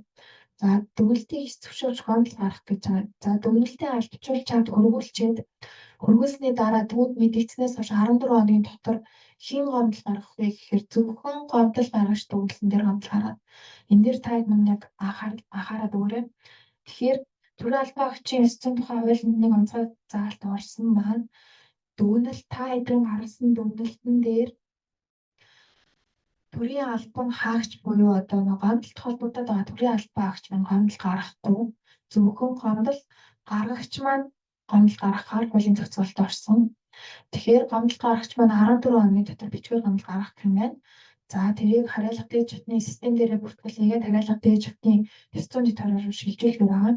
За дүгнэлтийг зөвшөөрч гомдол гаргах гэж байгаа. За дүгнэлтээ албачуулж чад хөрвүүлсний дараа төвд мэдэгдснээс хойш 14 хоногийн дотор хэн гомдол гаргах вэ гэхээр зөвхөн гомдол гаргагч дүгнэлтэн дээр гомдол гаргаад. Энэ дээр та хэд маань яг анхаарал өгөөрэй. Тэгэхээр төрийн албан хаагчийн ёс зүйн тухай хуулийн нэг онцгой заалт орсон маань дүгнэлт та хэдэн гаргасан дүгнэлтэн дээр төрийн албан хаагч буюу одоо нэг гомдолт холбогдоод байгаа төрийн албан хаагч маань гомдол гаргахгүй зөвхөн гомдол гаргагч маань гомдол гаргахаар хуулийн зохицуулалт орсон. Тэгэхээр гомдол гаргагч маань 14 хоногийн дотор бичгээр гомдол гаргах юм байна. За тэрийг хариалга дээд шатны систем дээрээ бүртгүүлээд хариалга дээд шатны ёс зүйн дэд руу шилжүүлэх байгаа.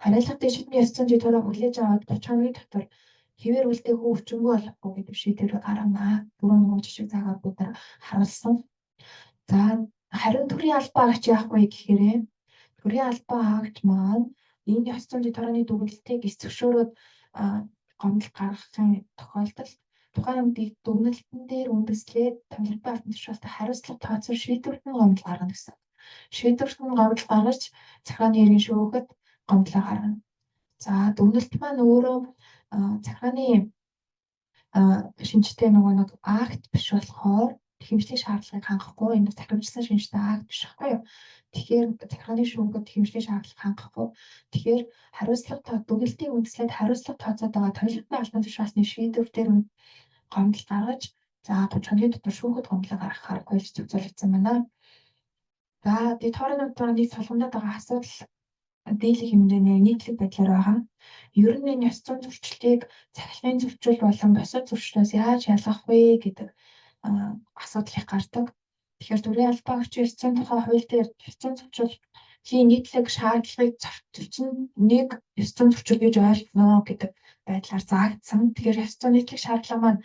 Хариалга дээд шатны ёс зүйн дэд руу хүлээж аваад 30 хоногийн дотор хэвээр үлдээх үү хүчингүй болохгүй гэдэг шийдвэр гаргана. Дөрөв нэгэн жишээ заагаад бид нар харуулсан. За харин төрийн албан хаагч яах вэ гэхээр төрийн албан хаагч маань энэ ёс зүйн дэд дүгнэлтийг зөвшөөрөөд гомдол гаргахын тохиолдолд тухайн дүгнэлтэн дээр үндэслээд томилохгүй албан тушаалтанд хариуцлага тооцсон шийдвэртэн гомдол гаргана гэсэн. Шийдвэртэн гомдол гаргаж захиргааны хэргийн шүүхэд гомдлоо гаргана. За дүгнэлт маань өөрөө захиргааны шинжтэй нөгөө нэг акт биш болохоор хэмжлэг шаардлагыг хангахгүй энэ захирамжсан шинжтэй акт биш байхгүй юу. Тэгэхээр захиргааны шүүхэд хэмжлэг шаардлага хангахгүй. Тэгэхээр хариуцлага дүгнэлтийг үндэслээд хариуцлага тооцоод байгаа томилохгүй албан тушаалтны шийдвэр дээр гомдол гаргаж за 30 хоногийн дотор шүүхэд гомдлоо гаргахаар хууль зохицуулагдсан байна. За дэд хоорондын нэг солонгодод байгаа асуудал дийлэх хэмжээний нийтлэг байдлаар байгаа. Ер нь энэ ёс зүйн зөрчилтийг цахилгаан зөрчил болон босод зөрчлөөс яаж ялгах вэ гэдэг асуудал их гардаг. Тэгэхээр төрийн албан хаагчийн ёс зүйн тухай хууль дээр ёс зүйн зөрчлийн нийтлэг шаардлагыг зөрчилсөн нэг ёс зүйн зөрчил гэж ойлгоно гэдэг байдлаар заагдсан. Тэгэхээр ёс зүйн нийтлэг шаардлага маань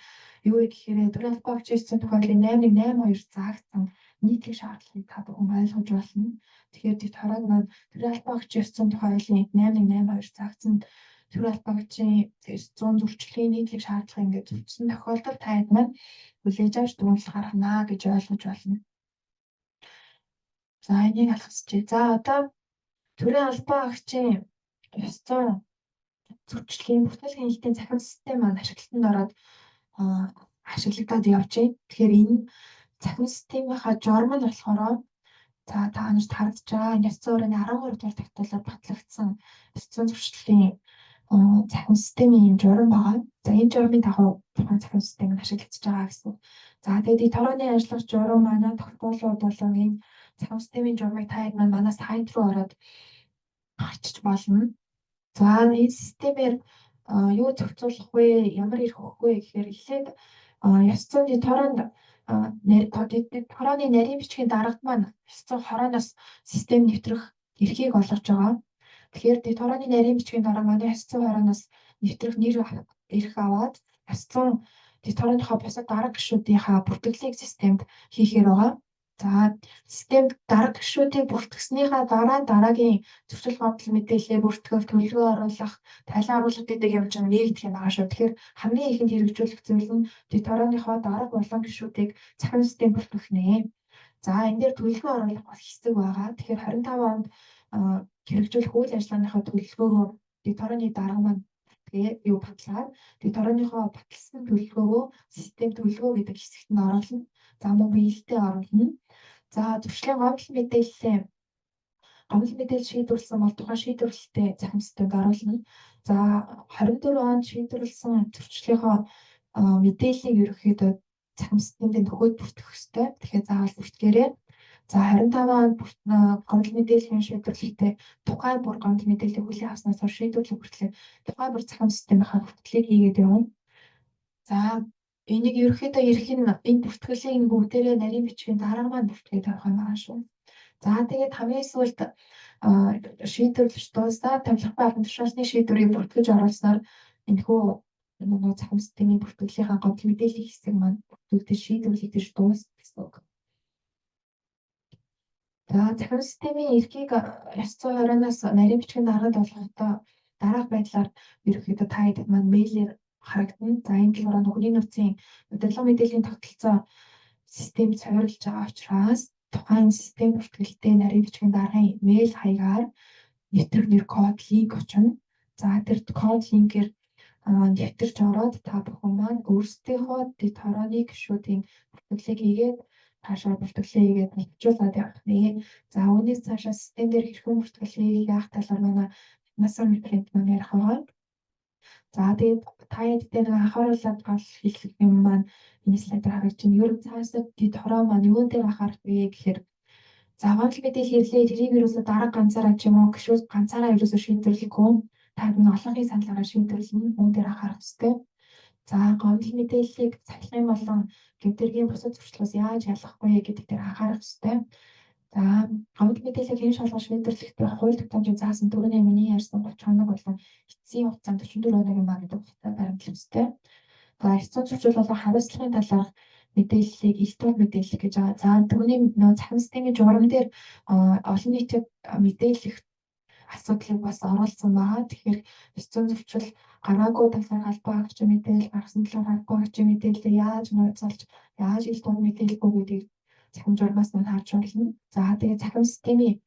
юу вэ гэхээр төрийн албан хаагчийн ёс зүйн тухай хуулийн 8.1.82 заагдсан нийтлэг шаардлагыг та бүхэн ойлгож болно. Тэгэхээр дэд хорог маань төрийн албан хаагчийн ёс зүйн тухай хуулийн 8.1.82 заагдсан төрийн албан хаагчийн ёс зүйн зөрчлийн нийтлэг шаардлагыг ингээд зөрчсөн тохиолдолд та хэд маань хүлээж авч дүгнэлт гаргана гэж ойлгож болно. За энийг алхасчээ. За одоо төрийн албан хаагчийн ёс зүйн зөрчлийн бүтээл хяналтын цахим систем маань ашиглалтанд ороод ашиглагдаад явж байна. Тэгэхээр энэ цахим системийнхаа журам нь болохоор за та нарт харагдаж байгаа энэ ёс зүйн 13 дугаар тогтоолоор батлагдсан ёс зүйн зөрчлийн цахим системийн журам байгаа. За энэ журамын дагуу тухайн цахим систем нь ашиглагдаж байгаа гэсэн. За тэгээд дэд хорооны ажиллах журам манай тогтоолууд болон энэ цахим системийн журамыг та хэд маань манай сайт руу ороод харчиж болно. За энэ системээр юу зохицуулах вэ? Ямар эрх өгөх вэ гэхээр эхлээд ёс зүйн дэд хорооны нарийн бичгийн дарагт маань ёс зүйн хорооноос систем нэвтрэх эрхийг олгож байгаа. Тэгэхээр дэд хорооны нарийн бичгийн дарга манай ёс зүйн хорооноос нэвтрэх нэр эрх аваад ёс зүйн Диторынхоо бусад дарга гишүүдийнхаа бүртгэлийг системд хийхээр байгаа. За системд дарга гишүүдийг бүртгэснийхаа дараа дараагийн зөрчил гомдол мэдээлэлээ бүртгэх, төлөвлөгөө оруулах, тайлан оруулалт гэдэг юм чинь нэгдэх юм байгаа шүү. Тэгэхээр хамгийн ихэнд хэрэгжүүлэх зүйл нь диторооныхоо дарга болон гишүүдийг цахим систем бүртгэх нэ. За энэ дээр төлөвлөгөө оруулах бас хэсэг байгаа. Тэгэхээр 25 онд хэрэгжүүлэх үйл ажиллагааныхаа төлөвлөгөөгөө диторооны дарга маань тэгээ юу батлаад диторооныхоо баталсан төлөвлөгөөгөө систем төлөвлөгөө гэдэг хэсэгт нь оруулна. За мөн биелэлтэд оруулна. За зөрчлийн гомдол мэдээлэл шийдвэрлсэн бол тухайн шийдвэрлэлтэй цахим системд оруулна. За 24 онд шийдвэрлсэн зөрчлийнхоо мэдээллийг ерөнхийдөө цахим системд төгөөд бүртгэх ёстой. Тэгэхээр заавал бүртгээрэй. За 25 онд гомдол мэдээллийн шийдвэрлэлтэй тухайн бүр гомдол мэдээллийг хүлээн авснаас хойш шийдвэрлэх хүртэл тухайн бүр цахим системийнхаа бүртгэлийг хийгээд явна. За энийг ерөнхийдөө энэ бүртгэлийг бүгдээрээ нарийн бичгийн дарга маань бүртгээд явах юм байна шүү. За тэгээд хамгийн сүүлд шийдвэрлэж дуусаад тавилахгүй албан тушаалны шийдвэрийг бүртгэж оруулснаар энэхүү нөгөө цахим системийн бүртгэлийнхаа гомдол мэдээллийн хэсэг маань бүртгэгдэж шийдвэрлэгдэж дуусна гэсэн үг. За цахим системийн эрхийг 920-аас нарийн бичгийн даргад болгохдоо дараах байдлаар ерөнхийдөө та хэд маань мэйлээр харагдана. За энэ талаараа нөхрийн нөөцийн удирдлага мэдээллийн тогтолцоо системд суурилж байгаа учраас тухайн систем бүртгэлтэй нарийн бичгийн даргын мэйл хаягаар нэр код линк очно. За тэр код линкээр нэвтэрч ороод та бүхэн маань өөрсдийнхөө диторооны гишүүдийн бүртгэлийг хийгээд цаашаа бүртгэлээ хийгээд нэвчүүлээд явах нэ. За үүнээс цаашаа систем дээр хэрхэн бүртгэлээ яах талаар манай насар мэдрэмт маань ярих байгаа. За тэгээд та ядтай нэг анхааруулаад гол хэлэх юм маань энэ слайдаар харагдаж байна. Ер нь цаашаа дитороо маань юун дээр анхаарах вэ гэхээр за гомдол мэдээлэл ирлээ тэрийг ерөөсө дарга ганцаараа ч юм уу гişүүд ганцаараа ерөөсө шийдвэрлэхгүй та энэ олонхын саналаараа шийдвэрлэнэ. Үүн дээр анхаарах хэрэгтэй. За гомдол мэдээллийг цахилгын болон гэмтэргийн бусад зөрчлөөс яаж ялгахгүй гэдэг дээр анхаарах хэрэгтэй. За гомдол мэдээллийг хэн шалгаж шийдвэрлэхдээ хууль тогтоомжийн заасан түрүүний миний ярьсан 30 хоног болон эцсийн хугацаанд 44 хоногийн баг гэдэг хугацаа баримтлах хэрэгтэй. За эцсийн зөрчил болон хариуцлагын талаарх мэдээллийг илт тул мэдээлэл гэж байгаа. За түрүүний нөө цахим системийн журам дээр олон нийтэд мэдээлэх асуудлыг бас оруулсан байгаа. Тэгэхээр эцсийн зөрчил гараагүй талаар албан хаагчийн мэдээлэл, гаргасан талаар албан хаагчийн мэдээлэл яаж нууцлж, яаж илт тул мэдээлэхгүй гэдгийг цахим журмаас нь харж байна. За тэгээд цахим системийн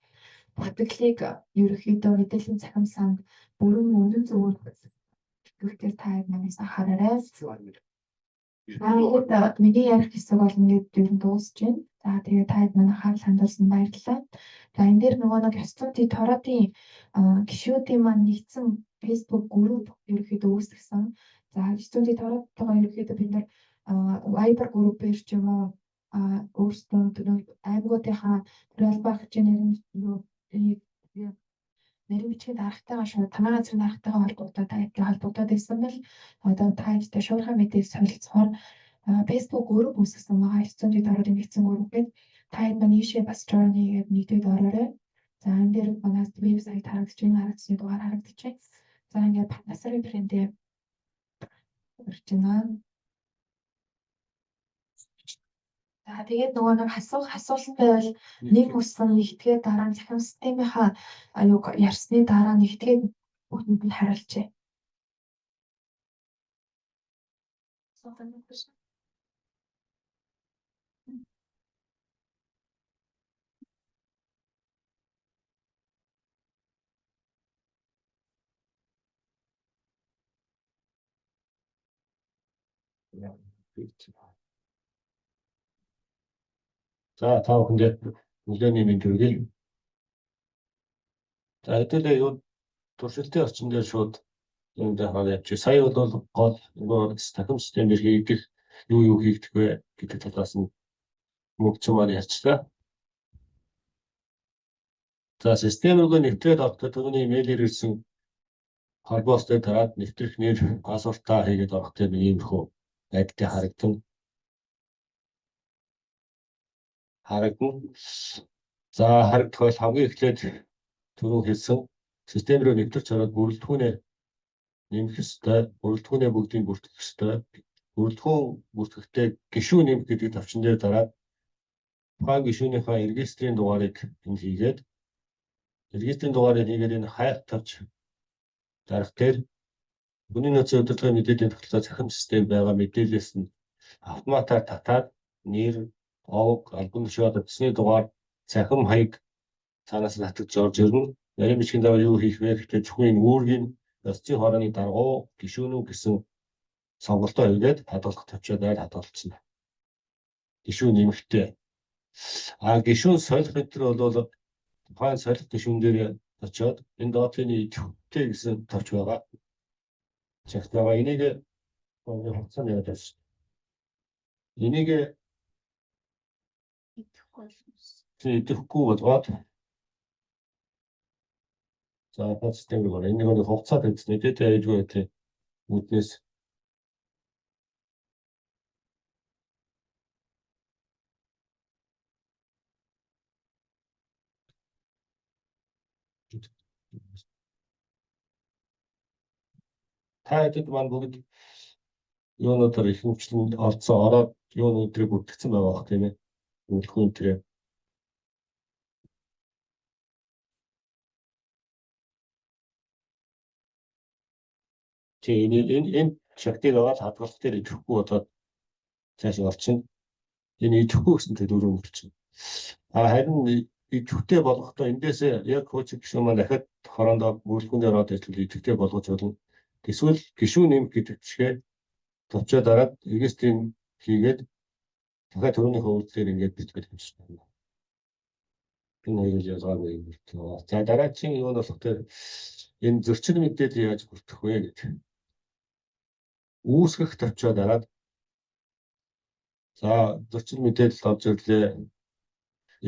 бүртгэлийг ерөнхийдөө мэдээллийн цахим санд бүрэн үнэн зөвөөр бүртгэл таад манаас анхаараарай. Тэгээд миний ярих хэсэг бол ингээд ер нь дуусж байна. За тэгээд таад манай анхаарал хандуулсан баярлалаа. За энэ дээр нөгөө нэг ёслон дитороодын гишүүдийн маань нэгдсэн Facebook групп ерөнхийдөө үүсгэсэн. За ёслон дитороодтойгоо ерөнхийдөө бид нар Viber группээр ч юм уу өөрсдөө аймагуудынхаа албан хаагчийн нарийн бичгийн даргатайгаа шууд танай газрын даргатайгаа холбогдоод байсан бол одоо та хэд шуурхай мэдээлэл солилцохоор Facebook групп үүсгэсэн байгаа. Эцсийн дитороодын нэгдсэн группэд та хэд маань ийшээ бас join хийгээд нэгдээд ороорой. За энэ дээр манай вебсайт харагдчихна, дугаар харагдчихэ. За ингээд насарын брендээ урьж байна. За тэгээд нөгөө нэг асуулт байвал нэг усан нэгтгээ дараа нь цахим системийнхаа ярьсны дараа нэгтгээ бүгдэнд нь хариулжээ. За та бүхэндээ нөлөөний мэнд хүргэе. За хэдүүлээ юу туршилтын орчин дээр шууд юм дээр явж сая бол гол нөгөө цахим системээр хийгдэх юу хийгдэх вэ гэдэг талаас нь мөнгөцөн маань ярьчлаа. За систем рүү нэвтрээд авахдаа түрүүний имэйлээр ирсэн холбоостой дараад нэвтрэх нэр пассвортаа хийгээд авахдаа нэг иймэрхүү байдалтай харагдана. За харагдах бол хамгийн эхлээд түрүү хэлсэн систем рүү нэвтэрч ороод бүрэлдэхүүнээ нэмэх ёстой, бүрэлдэхүүнээ бүгдийг бүртгэх ёстой. бүрэлдэхүүн бүртгэгдээ гишүүн нэмэх гэдэг төвчин дээр дараад тухайн гишүүнийхээ регистрийн дугаарыг энэ хийгээд регистрийн дугаарыг хийгээд энэ хайх тавьж дарах дээр хүний нөөцийн удирдлагын мэдээллийн тогтолцоо цахим систем байгаа мэдээлэлээс нь автоматар татаад нэр, овог, албан тушаал утасны дугаар, цахим хаяг цаанаас нь татагдж орж ирнэ. Нарийн бичгийн даваа юу хийх вэ гэхдээ зөвхөн үүргийн ёсцын хорооны даргуу гишүүнүү гэсэн сонголтоо хийгээд хадгалах тавьчаад хадгалчихна. Гишүүн нэмэхдээ гишүүн солих метр бол тухайн солих гишүүн дээр очиод энэ доотлын идэвхтэй гэсэн товч байгаа. Чагт байгаа. Энийг хугацаанд яваад байна. Энийг идэвхгүй болгоод за систем рүү энийг хугацаад үзснэ дээ айдгүй тий үүднээс та хэд маань бүгд юунуудаар их хөвчлэн олцсон ороод юунуудыг бүртгэсэн байгаа бох тийм ээ. Бүртгэн тэрэ. Тийм энэ шагтыг аваад хадгалах дээр идэвхгүй болоод цааш орчихно. Энэ идэвхгүй гэсэн төлөв рүү өрчихнө. Харин идэвхтэй болгохдоо эндээсээ яг хуучин гишүүн маань дахиад хороондоо бүрэлдэхүүн дээр ороод ажиллаж идэвхтэй болгож болно. Эсвэл гишүүн нэмэх гэдэг чигээр товчоо дараад регистрийн хийгээд дахиад төрөний хөвөлдлөөр ингээд бичгээд хэмжиж байна. Энэ хоёрыг ялгаагүй юм байна. За дараагийн юу нь болох тэр энэ зөрчил мэдээлэл яаж бүртгэх вэ гэдэг. Үүсгэх товчоо дараад за зөрчил мэдээлэл авч ирлээ.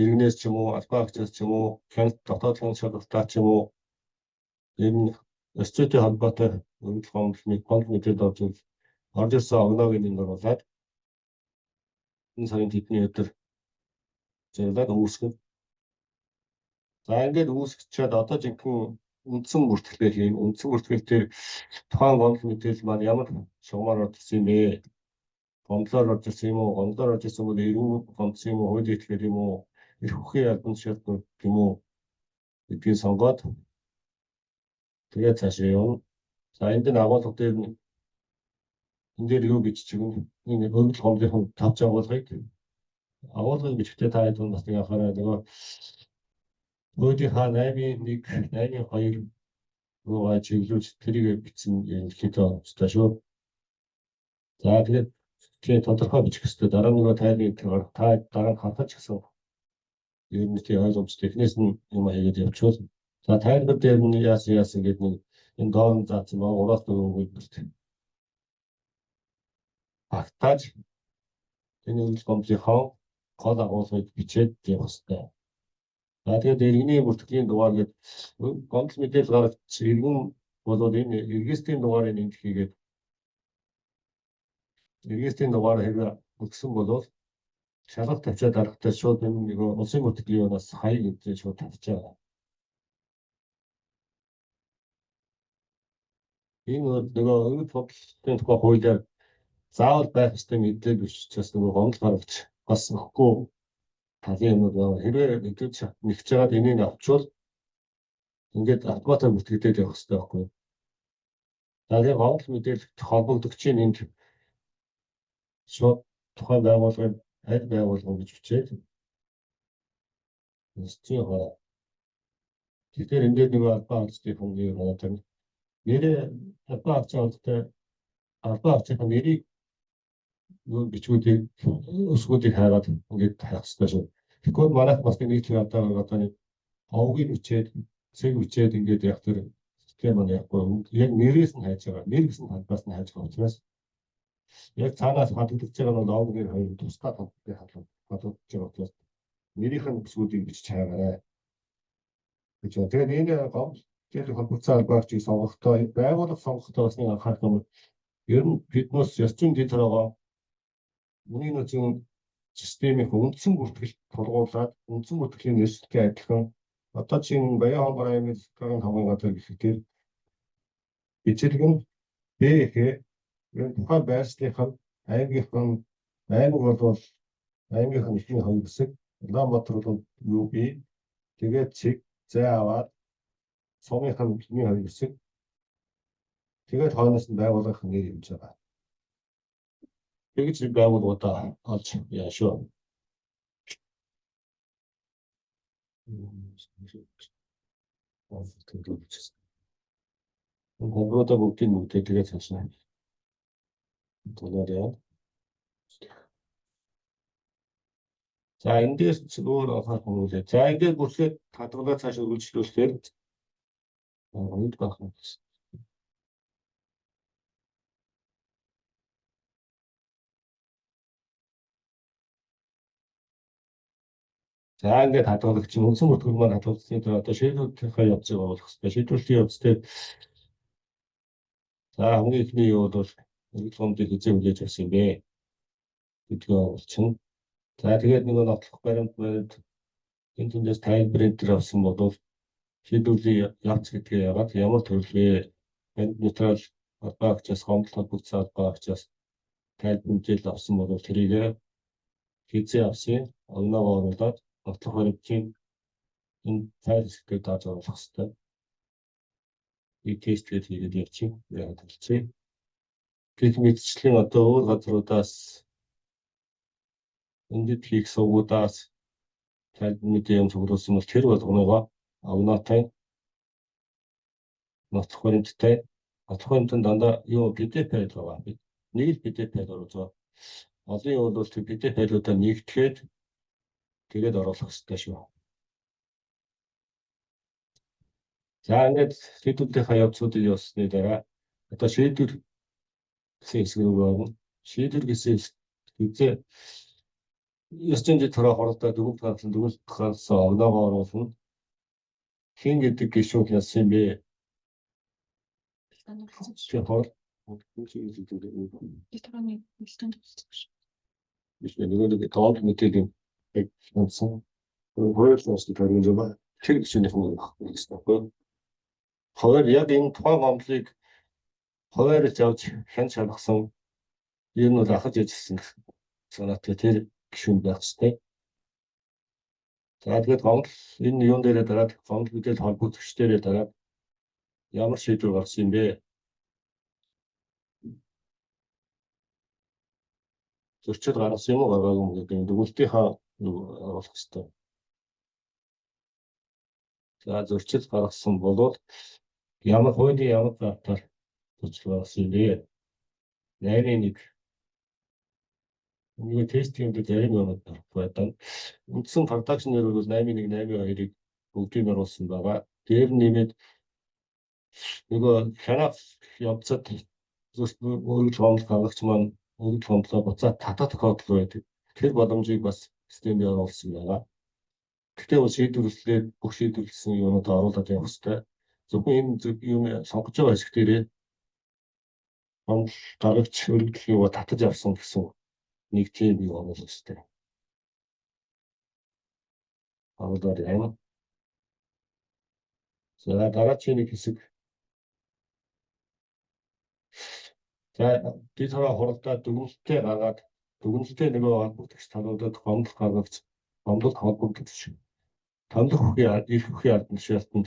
Иргэнээс ч юм уу, албан агчаас ч юм уу, дотоод хяналт шалгалтаа ч юм уу энэ өсцөөтэй холбоотой гол мэдээлэл авч орж ирсэн огноог энэ оруулаад энэ сарын тэдний өдөр зөвлөд үүсгэн. За ингээд үүсгэчихэд одоо жинхэнэ үндсэн бүртгэлээ хийн. Үндсэн бүртгэл дээр тухайн гол мэдээлэл маань ямар шугамар орж ирсэн юм бэ? Гомдлоор орж ирсэн юм уу? Гомдлоор орж ирсэн бол эрүүл гомдсон юм уу? Хууль итгэл юм уу? Эрх үхийн албан тушаалт юм уу? Гэдгийг сонгоод тэгээд цаашаа явна. За энд нь агуулга дээр нь энэ дээр юу гэж чигнэ? Энэ өвөл гомдлын 5 агуулгыг агуулгыг бичгтээ та хэд бас нэг анхаараа нөгөө өөдийнхаа 8-1, 8-2 руугаа чиглүүлж тэрийг бичсэн юм хэлээ өстой шүү. За тэгээд тодорхой бичих хэрэгтэй. Дараа нь нөгөө тайлбарыг та дараа нь хатаж гисэн ер нь тийм ойлгомжтой. Эхнээс нь юм хийгээд явчихвал за тайлбар дээр нь яасан гэдэг нь энэ доон заасан байгаа 3-4 үгт багтааж энэ өвөл гомдлынхоо гол агуулгыг бичээд явах хэрэгтэй. За тэгээд иргэний бүртгэлийн дугаар гэдэг гомдол мэдээлэл гаргаж иргэн болоод энэ регистрийн дугаарыг энд хийгээд регистрийн дугаар хэрэг өгсөн бол шалгалт тавьчаад дарахтай шууд энэ нэг улсын бүртгэлийн юунаас хаяг гэж шууд тавьчаа. Энэ нөгөө өвөл гомдлын тухай хуулиар заавал байх ёстой мэдээлэл биччихээс нөгөө гомдол гаргаж бас өгөхгүй талын юмуд хэрвээ нэгдэж нэгж чагаад энийг авчвал ингээд автоматар бүртгэгдээд явах хэрэгтэй байхгүй. За тэгээд гомдол мэдээлэлт холбогдогч энд шууд тухайн байгууллагын аль байгууллага гэж бичээд нэстийн хоо. Тэгэхээр ингээд нэг албан агчдын хүнний одоо нэрээ албан агчдын нэрийг бичгүүдийг өсгүүдийг хайгаад ингээд хайх хэрэгтэй шүү. Тэгэхгүй манайх бас нэг тийм одоо нэг овгийг бичээд цэг бичээд ингээд яг тэр систем маань яг нэрээс нь хайж байгаа. Нэр гэсэн талбаас нь хайж байгаа учраас яг цаанаас хадгалж байгаа нь бол овгийн хоёр тусдаа толгойд хадгалж байгаа учраас нэрийнх нь бүсгүүдийг бичиж хаагаарай. гэж байна. Тэгээд энэ гомдол холбогдсон албаагчийг сонгохдоо байгууллага сонгохдоо бас нэг анхаарах юм. Ер нь биднээс ёс зүйн дэд байгаа хүний нөөцийн системийн үндсэн бүртгэлд тулгуурлаад үндсэн бүртгэлийн нэрсэлтэй адилхан одоо чинь Баян хоол аймгийн захиргааны хамгийн газар гэхдээ бичлэг нь бэхэ тухайн байрсныхан аймаг бол аймгийнхан ихний хоёр хэсэг. Улаанбаатар бол юу бий? Тэгээд цэг зай аваад сумынхан ихний хоёр хэсэг. Тэгээд хойноос нь байгууллагын нэр хэмж байгаа. Тэгж байгууллагуудаа олж яашаа. Хоброто бүгдийг тэгээд цаашаа. Тулаарай. За эндээс ч өөр анхаарах юм лээ. За ингээд бүртлээ хадгалаа цааш үргэлжлүүлэхээр үед байх юм. За ингээд хадгалагч чинь үндсэн бүртгэл маань хадгалагдсны дараа одоо шийдвэрлэлийнхаа явцыг оруулах хэрэгтэй. Шийдвэрлэлийн явц дээр за хамгийн ихний юу бол эргэл фондыг хэзээ хүлээж авсан юм бэ гэдгээ олчихно. За тэгээд нөгөө нотлох баримт энэ түндээс тайлбарыг дээр авсан бол шийдвэрлэлийн явц гэдгээ яагаад ямар төрлөө нейтрал холбоогчоос гомдол холбогдсон холбоогчоос тайлбарлаж авсан бол тэрийг хэзээ авсан оногоо оруулаад нотлох баримтын энэ тайлбарыг дааж оруулах хэрэгтэй. И тестгээд хийгээд явчих. Яг хэлцээ. Гэх мэтчлийн одоо өөр газруудаас эндид хийх сувгуудаас тайлбар юм цуглуулсан бол тэр болгоноогоо авнаатай нотлох баримттай нотлох баримтанд дандаа юу PDF файл байгаа. Нэг л PDF файл оруулж байгаа. Олон юм бол тэр PDF файлуудаа нэгтгэхэд тэгээд оруулах хэрэгтэй шүү. За ингээд шийдвэрлэлийн явцуудыг явуулсны дараа одоо шийдвэр гэсэн хэсэг рүү орно. Шийдвэр гэсэн хэзээ ёсцын төрөө хоролдоо дөрөв ганцсан огноогоо оруулна. Хин гэдэг гишүүн яасан юм бэ? Тэр хор биш нэг тоон мэдээлэл онцсон. Өөрөөс нь төрийн зөв тэр гишүүний хүмүүс байна. Хоёр яг энэ тухайн гомдлыг хуваарьж авч хян шалгасан ер нь бол ахаж яжсэн санаатай тэр гишүүн байх ёстой. За тэгээд гомдол энэ юун дээрээ дараад гомдол мэдээлэл холбогдогч дээрээ дараад ямар шийдвэр гарсан юм бэ? Зөрчил гаргасан юм уу гаргаагүй юм гэдэг дүгнэлтийнхаа оруулах ёстой. За зөрчил гаргасан болоод ямар хуулийн ямар залтаар зөрчил гаргасан юм бэ? 8.1 нэг тестинг дээр зарим юмуд байдаг. Үндсэн продакшнэр бол 8.1 8.2-ыг бүгдийг оруулсан байгаа. Тэр нэмээд нөгөө хянах явцад өөрөөр хомдол гаргагч маань өөрөөр хомдлоо буцаад татах тохиолдол байдаг. Тэр боломжийг бас системд оруулсан байгаа. Гэхдээ бол шийдвэрлэлээр бүх шийдвэрлсэн юмудаа оруулаад явах хэрэгтэй. Зөвхөн энэ юм сонгож байгаа хэсэг дээрээ хомдол гаргагч өргөдөл юугаа татаж авсан гэсэн нэг тийм юу оруулах хэрэгтэй. Аваад яана. За дараагийн нэг хэсэг. За бид хараа хуралдаа дүгнэлтээ гаргаад дүгнэлтээ нөгөө холбогдогч талуудад гомдол гаргагч гомдол холбогдогч томдох их хөхийн албан тушаалтанд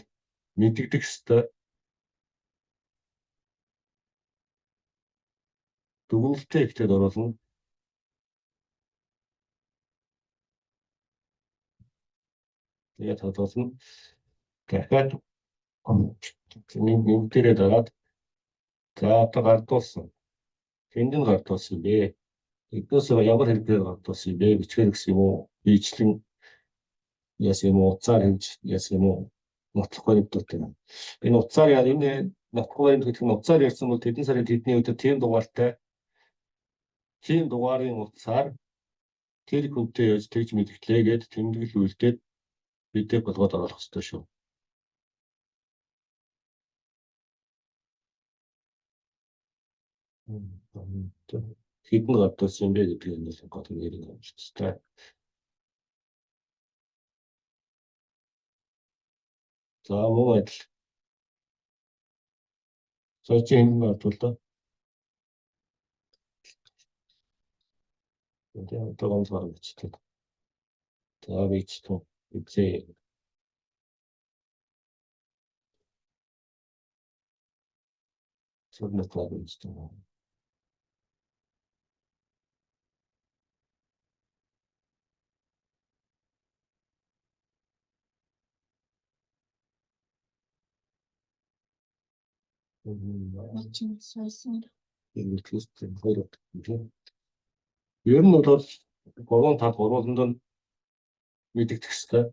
мэддэгдэх ёстой. Дүгнэлтээ ихтэй оруулна. Тэгээд тодорхойлно. Дахиад нэг дээрээ дараад за одоо гардуулсан. Тэнд нь гардуулсан бэ. Эднээс ямар хэрэгээр гардуулсан бэ? Бичгээр гэсэн юм уу? Биечлэн яасан юм уу? Уцаар хийж яасан юм уу? Нотлох баримтуудтай. Энэ уцаар яа энэ нотлох баримт гэдэг нь уцаар ярьсан бол тэдэн сарын тэдний өдөр тийм дугаартай. Тийм дугаарын утсаар тэр хүнтэй яаж тэгж мэдгэлээ гэд тэмдэглэл үлдээд бидээ болгоод оруулах хэрэгтэй шүү. Хэдэн гардуулсан юм бэ гэдгийг нэг гол нэрийг авчихсан. За муу адил. Сочи энэ гардуул да. 근데 어떤 사람 미치듯. 다음에 지도 이제 소리를 하고 있어. 마침 수고했습니다. 이 테스트 어렵게. ер нь бол 3-5 гурван донд мэдэх төстэй.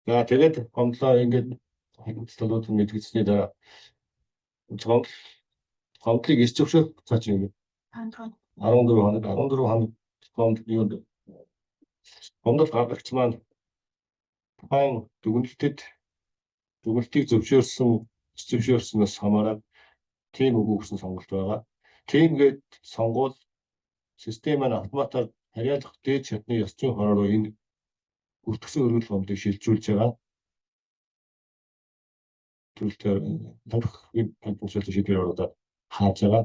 За тэгээд гомдлоо ингээд хэлэлцлүүд мэдгэцний дараа гомдлыг эрч зөвшөөрөх цаач юм. 14 хоног гомдол гомдол гаргагч маань тухайн дүгнэлтийг зөвшөөрснөөс хамаарат тим үгүй гэсэн сонголт байгаа. Тим гээд сонгуул систем маань автоматар харьяалах дээд шатны ёс зүйн хороо энэ бүртгэсэн өргөл гомдыг шилжүүлж байгаа. Төлөвлөлтөөр танилцуулсан шийдвэр ороод хааж байгаа.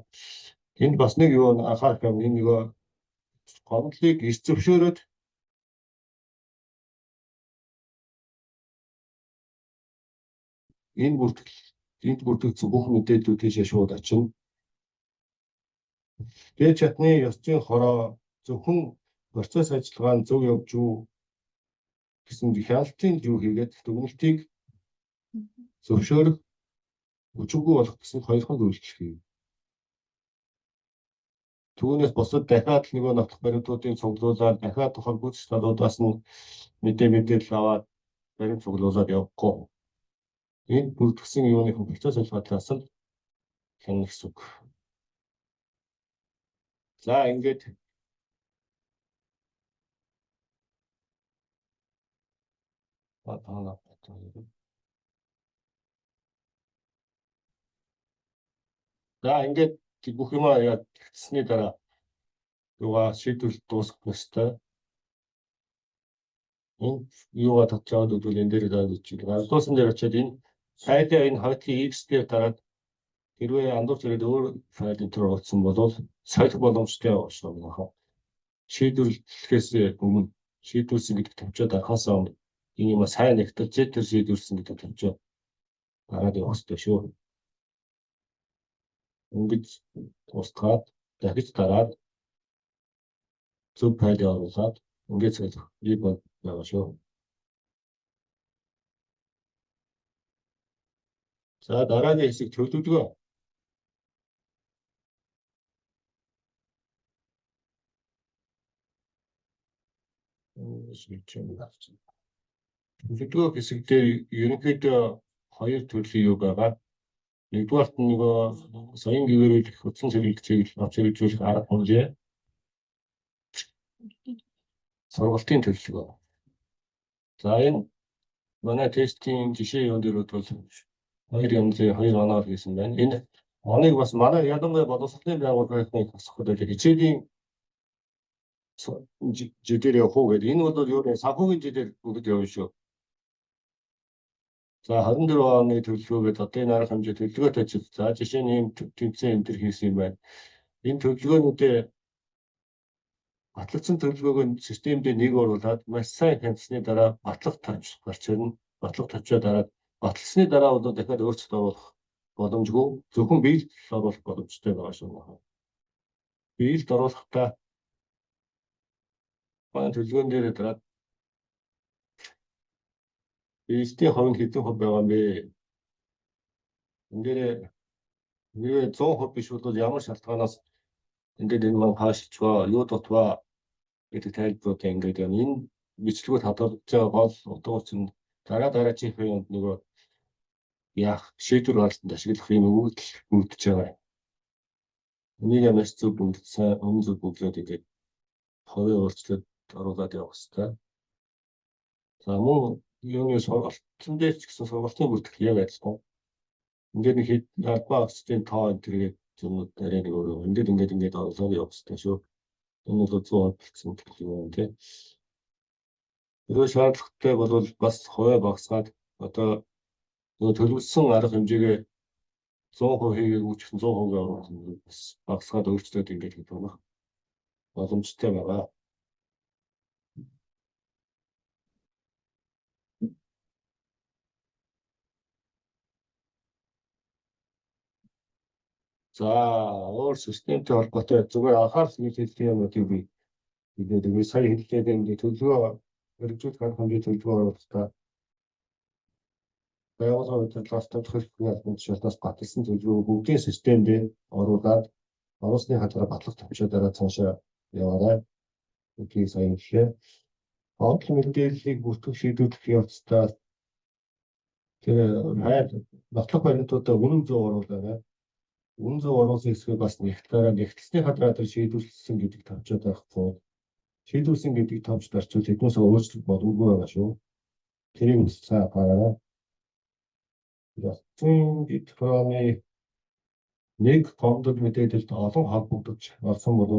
Энд бас нэг юу анхаарах юм, энэ нөгөө гомдлыг эрч зөвшөөрөөд энд бүртгэгдсэн бүх мэдээллүүд тийшээ шууд очино. Дээд шатны ёс зүйн хороо зөвхөн процесс ажиллагаа нь зөв явж юу гэсэн хяналтын юу хийгээд дүгнэлтийг зөвшөөрөх өчүүгүй болох гэсэн хоёрхан үйлчлэл хийв. Түүнээс бусад дахиад нөгөө нотх баримтуудын цуглуулаад дахиад тухайн гүйцэтгэх талуудаас нь мэдээлэл аваад баримт цуглуулад явахгүй. Энэ бүрдгсэн юуны процесс ажиллагаас л хянах гэсэн үг. За ингээд ингээд бүх юм яа тэгсний дараа юугаа шийдвэрлэл дуусгах ёстой. Энэ юугаа татчаад үгүй энэ дээр даад үчиг. Ардуусан дээр очиад энэ файлаа энэ хавтын X дээр дараад хэрвээ андуур зэрэг өөр файл энэ төр оруулсан бол солих боломжтой байна. Шийдвэрлэхээс өмнө шийдвэрлсэн гэдэг тавьчаад анхаасаа өмнө энэ юм сайн нэгтэлж тэр шийдвэрлсэн гэдэг тавьчаад дараад явах хэрэгтэй шүү. Ингэж устгаад дахиж дараад зөв файл оруулаад ингэж солих ийм байна шүү. За дараагийн хэсэг төлөвлөгөө. Төлөвлөгөө хэсэг дээр ерөнхийдөө хоёр төрлийн юу байгаа. Нэгдүгээр нь нөгөө соён гэрүүлэх хөтлөн чиглэлийг авч хэрэгжүүлэх арга хэмжээ. Сургалтын төлөвлөгөө. За энэ манай тестийн жишээ юм дээр бол 2 оноор хийсэн байна. Энэ оныг бас манай ялангуяа боловсролын байгууллагын хасахад хичээлийн жидээр явах уу гэдэг. Энэ бол юу вэ? Санхүүгийн жидээр бүгд явна шүү. За 24 оны төлөвлөгөөгээд одоо энэ арга хэмжээ төлөвлөгөөт ажил. За жишээ нь ийм тэмцээн энэ төр хийсэн юм байна. Энэ төлөвлөгөөнүүдээ батлагдсан төлөвлөгөөг нь системдээ нэг оруулаад маш сайн хянасны дараа батлах тавьж гарч ирнэ. Батлах тавьчаа дараад батлсны дараа бол дахиад өөрчлөлт оруулах боломжгүй. Зөвхөн биелэлд оруулах боломжтой байгаа шүү. Биелэлд оруулахдаа манай төлөвлөгөөн дээр дараад биелэлтийн хувь нь хэдэн хувь байгаа юм бэ? Энд дээр 100% биш бол ямар шалтгаанаас ингээд энэ маань хаашчгаа юу дутваа гэдэг тайлбаруудаа ингээд энэ бичлэгүүд хадгалж байгаа гол утга учир нь дараагийн үеинд нөгөө яах шийдвэр гаргалтанд ашиглах юм үйлдэл үлдэж байгаа. Энийг ямарч зөв бүндсэн зөв бүглөөд ингээд хувийн өөрчлөлт оруулаад явах хэрэгтэй. За мөн юуны сургалтын дээр ч гэсэн сургалтын бүртгэл яг адилхан. Ингээд нэг хэд албан агчдын тоо энэ төргээд юмуд арай нэг өөр. Ингээд оруулаад явах хэрэгтэй шүү. Энэ бол 100% болсон юм тийм. Өөрөөр шаардлагатай бол бас хувиа багасгаад одоо нөгөө төлөвлөсөн арга хэмжээгээ 100% хийгээгүй ч гэсэн 100% оруулсан бас багсгаад өөрчлөлт ингэж гэдэг байна. Боломжтой байгаа. За, өөр системтэй холбоотой зүгээр анхаарал нийлүүлэх юмнуудыг би тэгээд сая хэллээд энэ төлөвлөгөө хэрэгжүүлэх хамгийн төлөвлөгөө оруулалтаа байгууллагын удирдлагаас тодорхойлох албан тушаалтаас баталсан төлөвлөгөө бүгдийн системд оруулаад оруулсны хадгалаа батлах төвчөөрөө цаашаа яваарай. Үгийг сайн хэллээ. Онцлог мэдээллийг бүртгэх шийдвэрлэх явцдаа тэр хайр нотлох баримтуудаа үнэн зөв оруулаарай. Үнэн зөв оруулсан хэсгээ бас нэгтлсний хадраа тэр шийдвэрлсэн гэдэг тавчаад байхгүй. Шийдвэрлсэн гэдэг тавч дарчвал тэднээс өөрчлөлт боломжгүй байгаа шүү. Тэрийг сайн хараарай. Яцын дипломны нэг комдод мэдээлэлд олон холбогдож орсон бол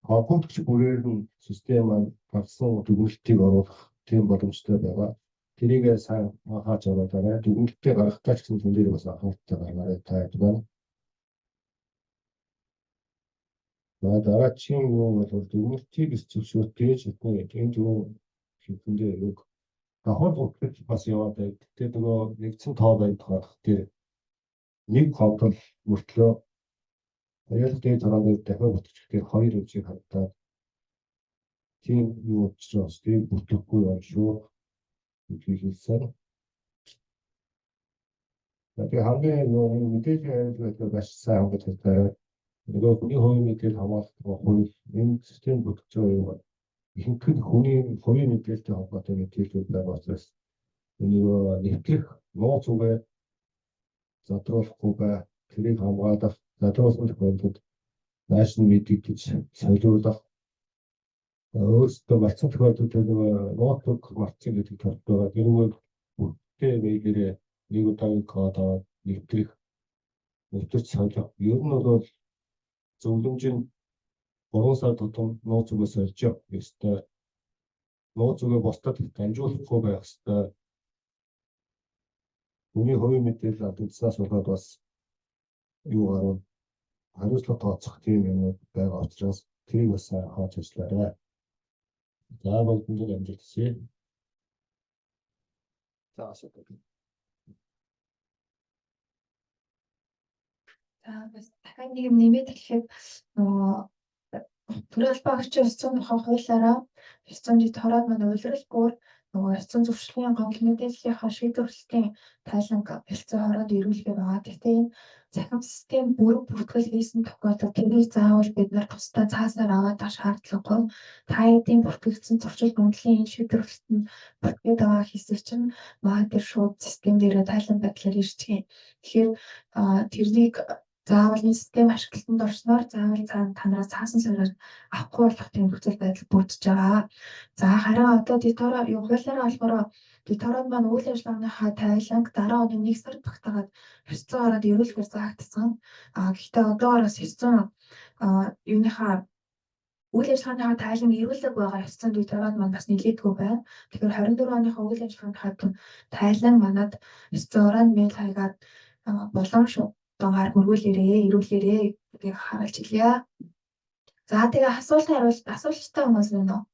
холбогдох бүрээр нь систем маань гарсан дүгнэлтийг оруулах тийм боломжтой байгаа. Тэрийг сайн хааж аваарай. Дүгнэлтээ гаргахтаа ч гэсэн түнээр бас анхааралтай гаргаарай таад байна. Дараагийн юу бол дүгнэлтийг зөвшөөрөх гэж энэ юу хэвхэндээ үг хахад өгөх бас яваад байд. Тэгээд нөгөө нэгдсэн тоо байдаг. Тэгээд нэг хавтал мөртлөө аюултай тараагаар дахиад утчихээр хоёр үжиг хадтаад тийм юу учраас тийм бүтэхгүй юм шүү. Үгийг хэлсэн. Тэгээд хамгийн юу мэдээлэл байдаг бас сайн хангаж хэлдэг. Нөгөө хүний хувийн мэдээлэл хамгаалах хувь энэ систем бүтэц юм. Ихэнх хүний хувийн мэдээлэлтэй холбоотой мэдээлэл байгаа учраас нөгөө нэвтрэх нууц үгээ задруулахгүй бай. Тэрийг хамгаалах задруулсан тохиолдолд нааш нь мэдэгдэж солиулах өөрсдөө болсон тохиолдолд нөгөө ноутбук марцсан гэдэг талд байгаа. Тэрүүгээр бүгдээ мэйлэрээ нэг удаагийн код аваад нэвтрэх нэвтрч солих. Ер нь бол зөвлөмж нь 3 сар тутам нууц үгээ сольж явах ёстой. Нууц үгээ бусдад дамжуулахгүй байх ёстой. Хүний хувийн мэдээлэл алдагдсанаас болоод бас юу гарвал хариуцлага тооцох тийм юм байгаа учраас тэрийг бас хааж ажиллаарай. За бүгдэнд амжилт хүсье. За асуух. За бас дахиад нэг юм нэмээд хэлэхэд нөгөө төрийн албан агчийн ёс зүйн тухай хуулиараа ёс зүйн дэд хороод манай улиралгүй нөгөө ёс зүйн зөвшөөрлийн гомдол мэдээллийнхаа шийдвэрлэлтийн тайланг хэлцээ хороод ирүүлгээ байгаа. Гэхдээ энэ захин систем бүртгэл хийсэн тохиолдолд тэрийг заавал бид нар тусдаа цааснаар аваад авах шаардлагагүй. Та эдийн бүртгэгдсэн зуршил гомдлын энэ шийдвэрлэлт нь бүртгээд байгаа хэсэг чинь маа тэр шууд систем дээрээ тайлан байдлаар ирчихээн. Тэгэхээр тэрнийг заавал энэ систем ашиглалтанд орсноор заавал танаас цаасан сараар авахгүй болох тийм нөхцөл байдал бүрдэж байгаа. За харин одоо дэдтороо юу хуулиараа олохороо дэдтороод маань үйл ажиллагааныхаа тайланг дараа оны 1 сард багтаагаад 900 ороод эрүүлгээр заагдсан. Гэхдээ одоогоос 900 юуныхаа үйл ажиллагааныхаа тайлан эрүүлэг байгаа 900 дэдтороод маань бас нэлээдгүй байна. Тэгэхээр 24 оныхаа үйл ажиллагааныхаа тайлан манад 900 ороод мэйл хаягаад боломж донгаар хөргүүлээрээ, ирүүлээрээ гэдгийг харуулж илээ. За тэгээ асуулттай хүмүүс байна уу?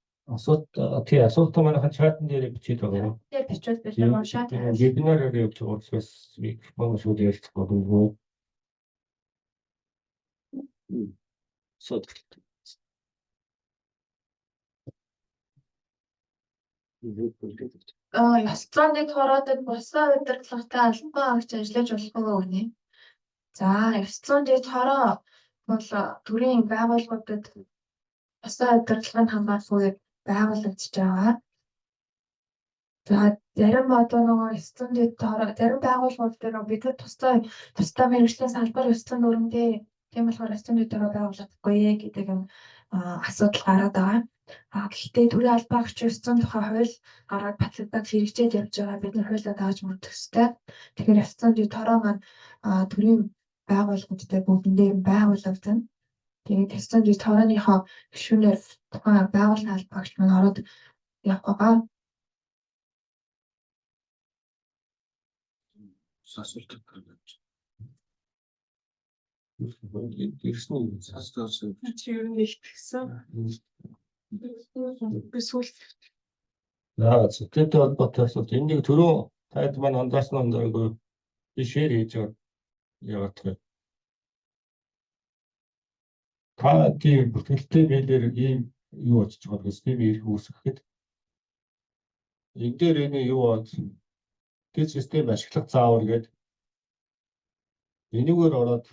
Асуултаа манайхан чатан дээр бичиж байгаа. Тэр бичвэл бид нар уншаад вебинараар явж байгаа учраас микрофон шууд ярилцах боломжгүй. ёс зүйн дэд хороодод босоо удирдлагатай албан агч ажиллаж болохгүй гэнэ. За ёс зүйн дэд хороо бол төрийн байгууллагуудад босоо удирдлагыг хамгаалах байгуулагдаж байгаа. За зарим одоо нөгөө ёс зүйн дэд хороо зарим байгууллагууд дээр бид тусдаа мэргэжлийн салбар ёс зүйн өрөндөө тийм болохоор ёс зүйн дэд хороо байгуулагдахгүй гэдэг юм асуудал гараад байгаа. Гэхдээ төрийн албан агч ёс зүйн тухай хууль гараад батлагдаад хэрэгжээд явж байгаа. Бид нар хуулиа дааж мөрдөх ёстой. Тэгэхээр ёс зүйн дэд хороо маань төрийн байгууллагуудтай бүгдэндээ байгуулагдана. Тэгээд ёс зүйн дэд хорооныхоо гишүүнээр тухайн байгууллагын албан агч маань ороод явах байгаа. Асуулт гаргаж. ирсэн юм. Чи юу нэлтгсэн? Би сүүл За сэтгэлтэй холбоотой асуудал энийг түрүү таад маань анзаарсан онцгой би шеэр хийж яваад байгаа. Та тийм бүтгэлтэй хэлээр ийм юу очиж байгаа гэсэн би ирэх үүсгэхэд энэ дээр энэ юу бод тэр систем ашиглах заавар гэдэг энэгээр ороод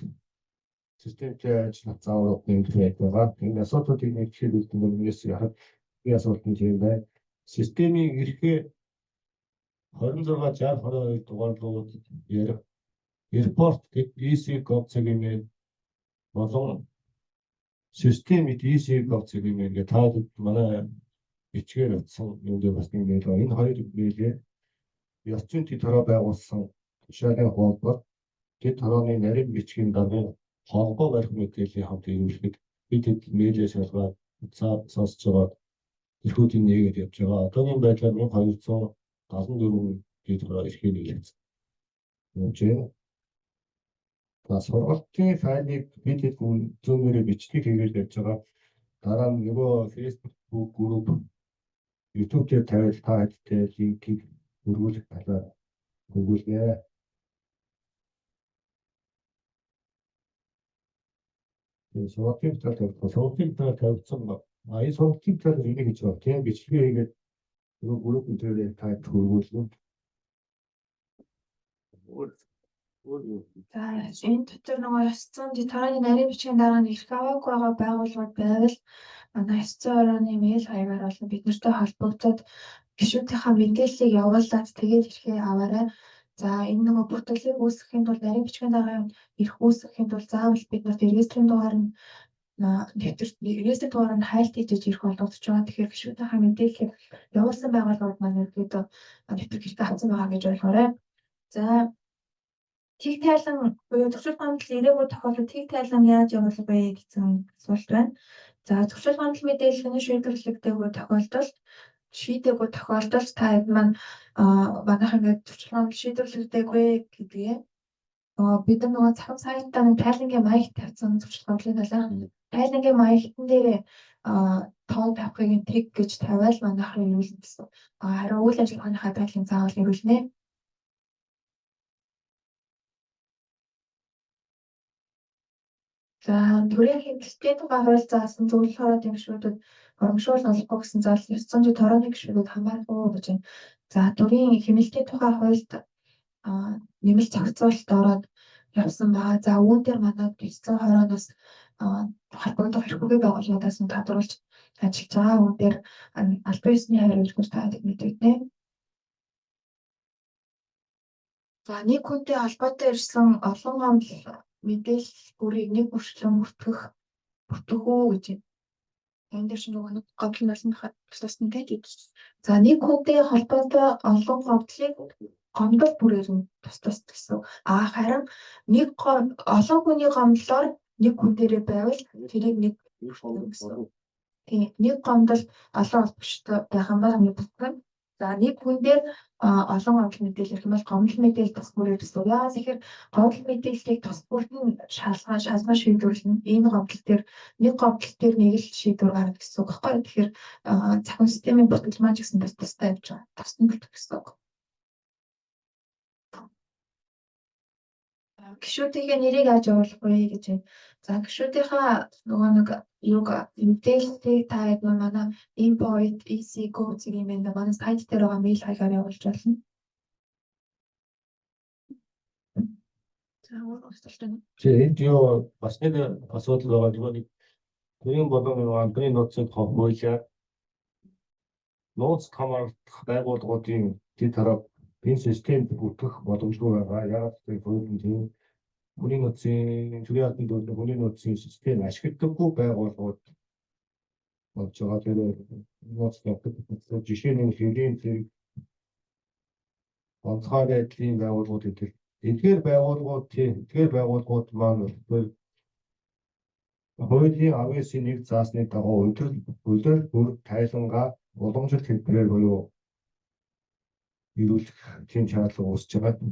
системтэй ажиллах зааврууд нэмэгдэж байгаа. Энэ асуудлуудыг нэг хэд үлдэн өмнөөс яхад би асуулт нь юм байна. Системийн эрхээ 26-62 дугаарлууд ярих report гэдэг EC.gov-ийн болон системид EC.gov-ийн ингээд таад манай бичгээр утсан юм дээр бас нэг нэлээ энэ хоёр нэлээ ёс зүйн төв төрөө байгуулсан тушаалын холбоо тэд төрөөний нарийн бичгийн дагуу холбоо барих мэдээллийн хамт ирүүлэхэд бид хэд мэйлээ шалгаад сонсож байгаа эрхүүдийн нэгээд явж байгаа. Одоогийн байдлаар 1274 дэд эрхийг нийлүүлсэн. Үнэхээр сургалтын файлыг бид хэд зүүнээрээ бичлэг хийгээд явж байгаа. Дараа нь нөгөө Facebook групп YouTube дээр тавиад та хэдтэй линкийг өргүүлэх талаар өгүүлнэ. Энэ сургалтын тавьсан ба энэ сургалтын талаар энийг хийж байгаа. Тийм бичлэгээ хийгээд нөгөө групп дээр та өргүүлнэ. За энэ дотор нөгөө ёс зүйн тэрний нарийн бичгийн дараа нь эрх аваагүй байгаа байгууллагууд байвал манай ёс зүйн орооны мэйл хаягаар болон бид нартай холбогдоод гишүүдийнхээ мэдээллийг явуулаад тэгээд эрхээ аваарай. За энэ нөгөө бүртгэлийг үүсгэхийн тулд нарийн бичгийн дараа эрх үүсгэхийн тулд заавал бид нарт регистрийн дугаар нь регистрийн дугаар нь хайлт хийж ирэх болгогдож байгаа. Тэгэхээр гишүүдийнхээ мэдээллийг явуулсан байгууллагууд маань ерөөдөө нэвтрэх хэрэгтэй хандсан байгаа гэж ойлгоорой. За тэг тайлан буюу зохицол гомдол ирээгүй тохиолдолд тэг тайлан яаж явуулах вэ гэсэн асуулт байна. За зохицол гомдол мэдээллийн шийдвэрлэгдээгүй тохиолдолд та хэд маань манайх ингээд зохицол гомдол шийдвэрлэгдээгүй гэдгээ бид нөгөө цахим сайтаа нэг тайлангийн маяг тавьсан зохицол гомдлын талаар тайлангийн маягтан дээр тоон тавихыг тэг гэж тавиал манайх юу л гэсэн. Харин үйл ажиллагааныхаа тайлан заавал ирүүлнэ. За төрийн хэмжээтэй тухай хууль заасан зөвлөл хорооны гишүүдэд урамшуул олохгүй гэсэн зал ёс зүйн төрөөний гишүүдэд хамаарахгүй гэж байна. За төрийн хэмжээтэй тухай хуульд нэмэлт зохицуулалт ороод явсан байгаа. За үүн дээр манай ёс зүйн хорооноос холбогдох эрхүүгээ байгууллагуудаас нь тодруулж ажиллаж байгаа. Үүн дээр албан ёсны хариу үйлдвэр таадаг мэдэгдэнэ. За нэг хүнтэй холбоотой ирсэн олон гомдол мэдээлэл бүрийг нэг бүрчлэн бүртгэх үү гэж байна. Энэ дээр чинь нөгөө нэг гомдол нь тусна гэдэг. За нэг хүнтэй холбоотой олон гомдол бүрээр нь тус гэсэн. Харин нэг олон хүний гомдлоор нэг хүн дээрээ байвал тэрийг нэг гэсэн. Тийм нэг гомдол олон холбогчтой байх юм бол нэг бүтгэн. За нэг хүн дээр олон гомдол мэдээлэл ирэх юм бол гомдол мэдээлэл тус бүрээр гэсэн. Яагаад тэгэхээр гомдол мэдээллийг тус бүрд нь шалган шийдвэрлэн энэ гомдол дээр нэг л шийдвэр гаргах гэсэн үг байхгүй. Тэгэхээр цахим системийн бүтгэл маань ч гэсэн тустай явж байгаа. Тусна бүтгэх гэсэн үг. Гишүүдийн нэрийг яаж явуулах вэ гэж байна. За гишүүдийнхаа нөгөө нэг мэдээллийг та хэд манай import EC.gov-ийн манай сайт дээр байгаа мэйл хаягаар явуулж болно. За энд юу бас нэг асуудал байгаа нөгөө нэг төрийн болон албаны нууцыг хохиолоо нууц хамгаалах байгууллагуудын тэд тарап энэ системд бүртгэх боломжгүй байгаа. Яагаад гэвэл хүний нууцын төрийн албан төлөв хүний нууцын систем ашигладаггүй байгууллагууд болж байгаа. Тэр нууц явуулах жишээ нь хэлийн зэрэг онцгой байдлын байгууллагууд гэдэг. Эдгээр байгууллагууд маань хуулийн 19-ийн 1 заасны дагуу өдөр бүр тайлангаа уламжлалт хэлбэрээр буюу ирүүлэх тийм шаардлага үүсэж байгаа.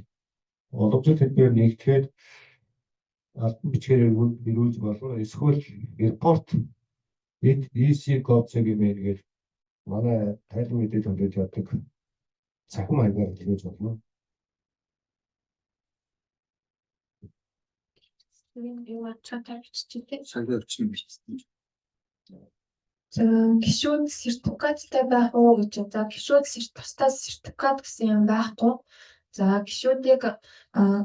Уламжлалт хэлбэрээр нэгтгэхэд албан бичгээр ирүүлж болов эсвэл репорт EC Gov.cg гэмээр манай тайлбар мэдээлэл хүлээж авдаг цахим хаягаар хэлж болно. юу ачаатай биччихээ. Сайн явчихсан биш. За гишүүд сертификаттай байх уу гэж. За гишүүд тусдаа сертификат гэсэн юм байхгүй. За гишүүдийг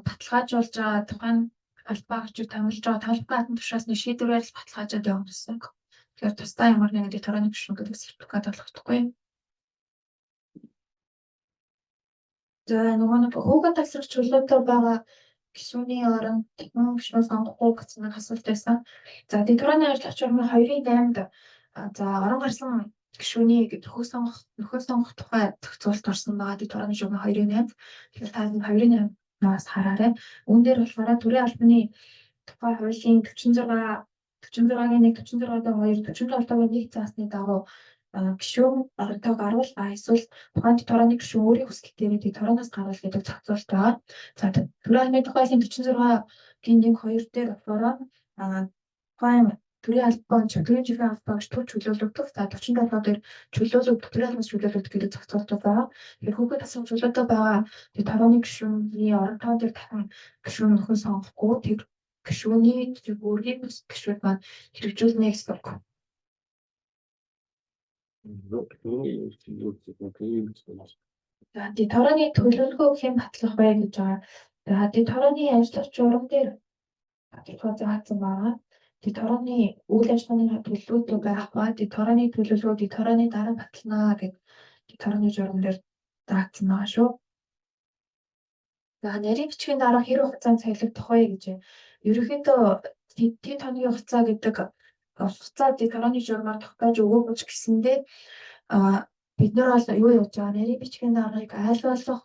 баталгаажуулж байгаа тухайн албаагчид томилж байгаа талбайд тушаасны шийдвэрээр л баталгаажаад явах гэсэн. Тэгэхээр тусдаа ямар нэгэн дэтораны гишүүн гэдэг сертификат олгохдоггүй. За нөгөө нэг хүүхэд тасрах чөлөөтэй байгаа гишүүний оронд технологи гишүүн сонгохгүй гэсэн асуулт байсан. За дэтораны ажиллагч орны 2-8-д за орон гарсан гишүүний нөхөө сонгох тухай зохицуулт орсон байгаа дэтораны шугам 2-8. Тэгэхээр та 2-8-аас хараарай. Үүн дээр болохоор төрийн албаны тухай хуулийн 46-гийн 1, 46-гийн 2, 47-гийн 1 заасны дагуу гишүүн оролтойг гарвал эсвэл тухайн дэтораны гишүүн өөрийн хүсэл дээр дэтороноос гарвал гэдэг зохицуулт байгаа. За төрийн албаны тухай хуулийн 46-гийн 1, 2 дээр болохоор тухайн төрийн албан төрийн жинхэнэ албаагч төв чөлөөлөгдөх. За 47 дээр чөлөөлөгдөх төрийн албан чөлөөлөгдөх гэдэг зохицуулт байгаа. Тэгэхээр хүүхэд тасрах чөлөөтэй байгаа дэтораны гишүүний оролтойн дээр дахин гишүүн нөхөн сонгохгүй тэр гишүүний өөрийн гишүүд маань хэрэгжүүлнэ гэсэн үг. За дэтораны төлөвлөгөө хэн батлах вэ гэж байгаа. За дэтораны ажиллагч журам дээр тодорхой заасан байгаа. Дэтораны үйл ажиллагааны төлөвлөгөө байх ба дэтораны төлөвлөгөө дэтораны дараа батлана гэдэг дэтораны журам дээр заасан байгаа шүү. За нарийн бичгийн дараа хэрэг хугацаанд солигдох вэ гэж. Ерөнхийдөө тэд хоногийн хугацаа гэдэг хугацаа дэтораны журмаар тогтоож өгөөгүй ч гэсэндээ бид нар бол юу яаж байгаа нарийн бичгийн даргаыг аль болох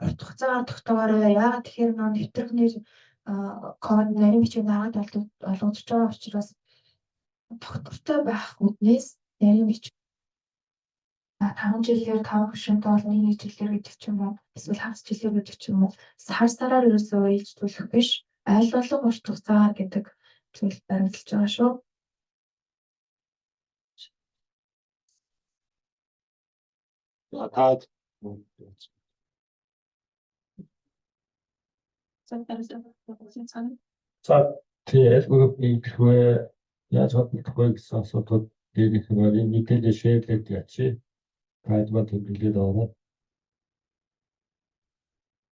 урт хугацаагаар тогтоогоорой. Яагаад тэгэхээр нөө нэвтрэгний код нарийн бичгийн даргаанд олгогдож байгаа учраас тогтвортой байх үднээс нарийн бичиг 5 жилээр 5 гишүүнтэй бол нэг жилээр гэдэг ч юм уу эсвэл хагас жилээр гэдэг ч юм уу сар сараар ерөөсөө ээлжлүүлэх биш аль болох урт хугацаагаар гэдэг зүйл баримталж байгаа шүү. Таад за тэгээд бүгд вэ яаж бодлох вэ гэсэн асуудал дээрх нь мэдээлэл шеэрлээд ячи. Тайлбар төгөлөд аваад.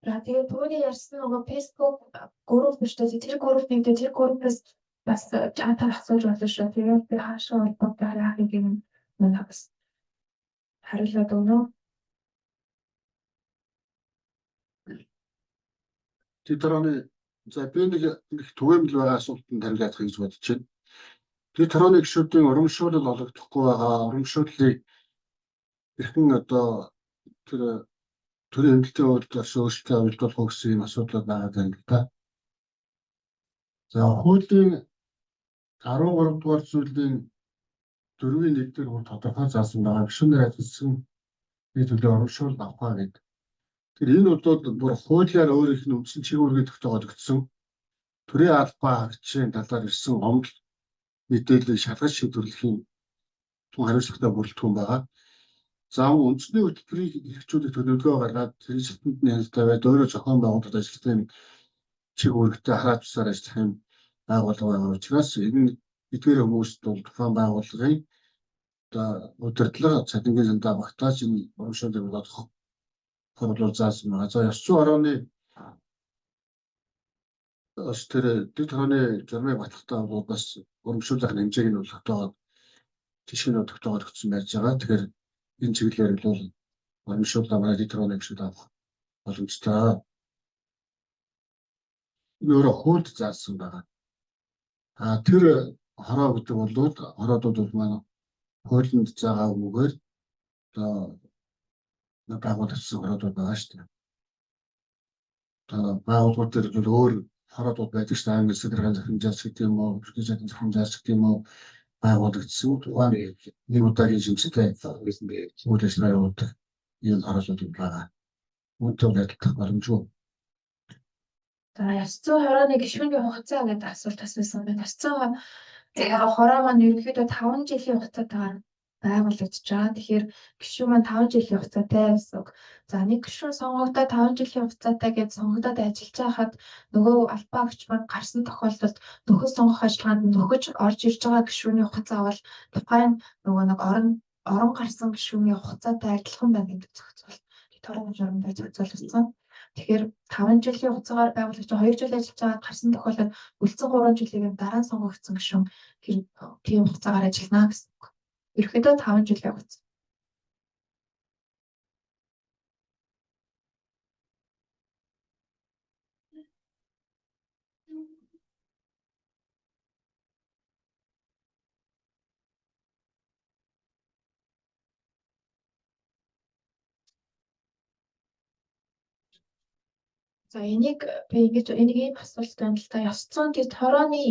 За тэгээд түүний ярьсан нөгөө Facebook групп биш үү? Тэр группийг тэр группээс бас чатаар асууж болно шүү. Тэгээд би хаашаа холбоотой яахыг юм бас хариулаад өгнө. Дэтораны за би нэг түгээмэл байгаа асуултанд хариулах гэж бодож байна. Дэтораны гишүүдийн урамшуулал олгохдохгүй байгаа урамшууллыг хэрхэн одоо тэр төрийн хэмнэлтийн хувьд бас өөрчлөлтөө авилдуулах гэсэн юм асуудал байгаа юм л да. За хуулийн 13 дугаар зүйлийн 4-ийн 1 дээр бүр тодорхой заасан байгаа гишүүнээр ажилласан төлөө урамшуул авах гэдэг. Тэр энэ бол бүр хуулиар өөрийнх нь үндсэн чиглэлээр тогтоогдсон төрийн албаа хаагчийн талаар ирсэн гомдол мэдээллийг шалгаж шийдвэрлэхийн тун хариуцлагатай бүрэлдэхүүн байгаа. За үндэсний хөтөлбөрийг хэрэгжүүлэх төлөвлөгөө гаргаад тэр шатнд нь хяналттай байд өөрөө зохион байгуулалт ажилтны чиг үүрэгтэй хараад тусаар ажиллах юм байгууллага байгаа учраас энэ эдгээр хүмүүст бол тухайн байгууллагын одоо удирдлага цалингийн зандаа багтааж энэ урамшууллыг болгох бодлоор заасан байгаа. За ёс зүйн орооны бас тэр дэтораны журмыг батлахтаа бол бас урамшууллын хэмжээг нь бол тогтоогод жишээнүүд тогтоогод өгсөн байж байгаа. Тэгэхээр энэ чиглэлээр бол урамшууллаа манай дэтораны гишүүд авах боломжтой. Өөрө хуульд заасан байгаа. Тэр хороо гэдэг бол хороодууд бол манай хуулинд заагаагүйгээр одоо байгуулагдсан хороодууд байгаа шүү дээ. Одоо байгууллагууд дээр бол өөр хороодууд байдаг шүү дээ. Англи сэдэрхэн захимжаач гэдэг юм уу, бүртгэж чадсан захимжаач гэдэг юм уу байгуулагдсан. Тухайн нэг удаагийн шимжтэй үйл ажиллагаа явуулдаг ийм хороодууд байгаа. Үүнтэй адилхан боломжгүй. За ёс зүйн хорооны гишүүний хугацаа гэдэг асуулт асуусан байна. Ёс зүйн хороо маань ерөнхийдөө 5 жилийн хугацаатаар байгуулагдаж байгаа. Тэгэхээр гишүүн маань 5 жилийн хугацаатай гэсэн үг. За нэг гишүүн сонгогдоод 5 жилийн хугацаатай гэж сонгогдоод ажиллаж байхад нөгөө албаагч маань гарсан тохиолдолд нөхөж сонгох ажиллагаанд нөхөж орж ирж байгаа гишүүний хугацаа бол тухайн нөгөө нэг орон гарсан гишүүний хугацаатай адилхан байна гэдэг зохицуулт. Торгон журамдаа зохицуулсан. Тэгэхээр 5 жилийн хугацаагаар байгууллагч 2 жил ажиллаж байгаа гарсан тохиолдолд үлдсэн 3 жилийн дараа сонгогдсон гишүүн тийм хугацаагаар ажиллана гэсэн үг. Ерөнхийдөө 5 жилийн хугацаа. За энийг ийм асуулт байна л да. Ёс зүйн дэд хорооны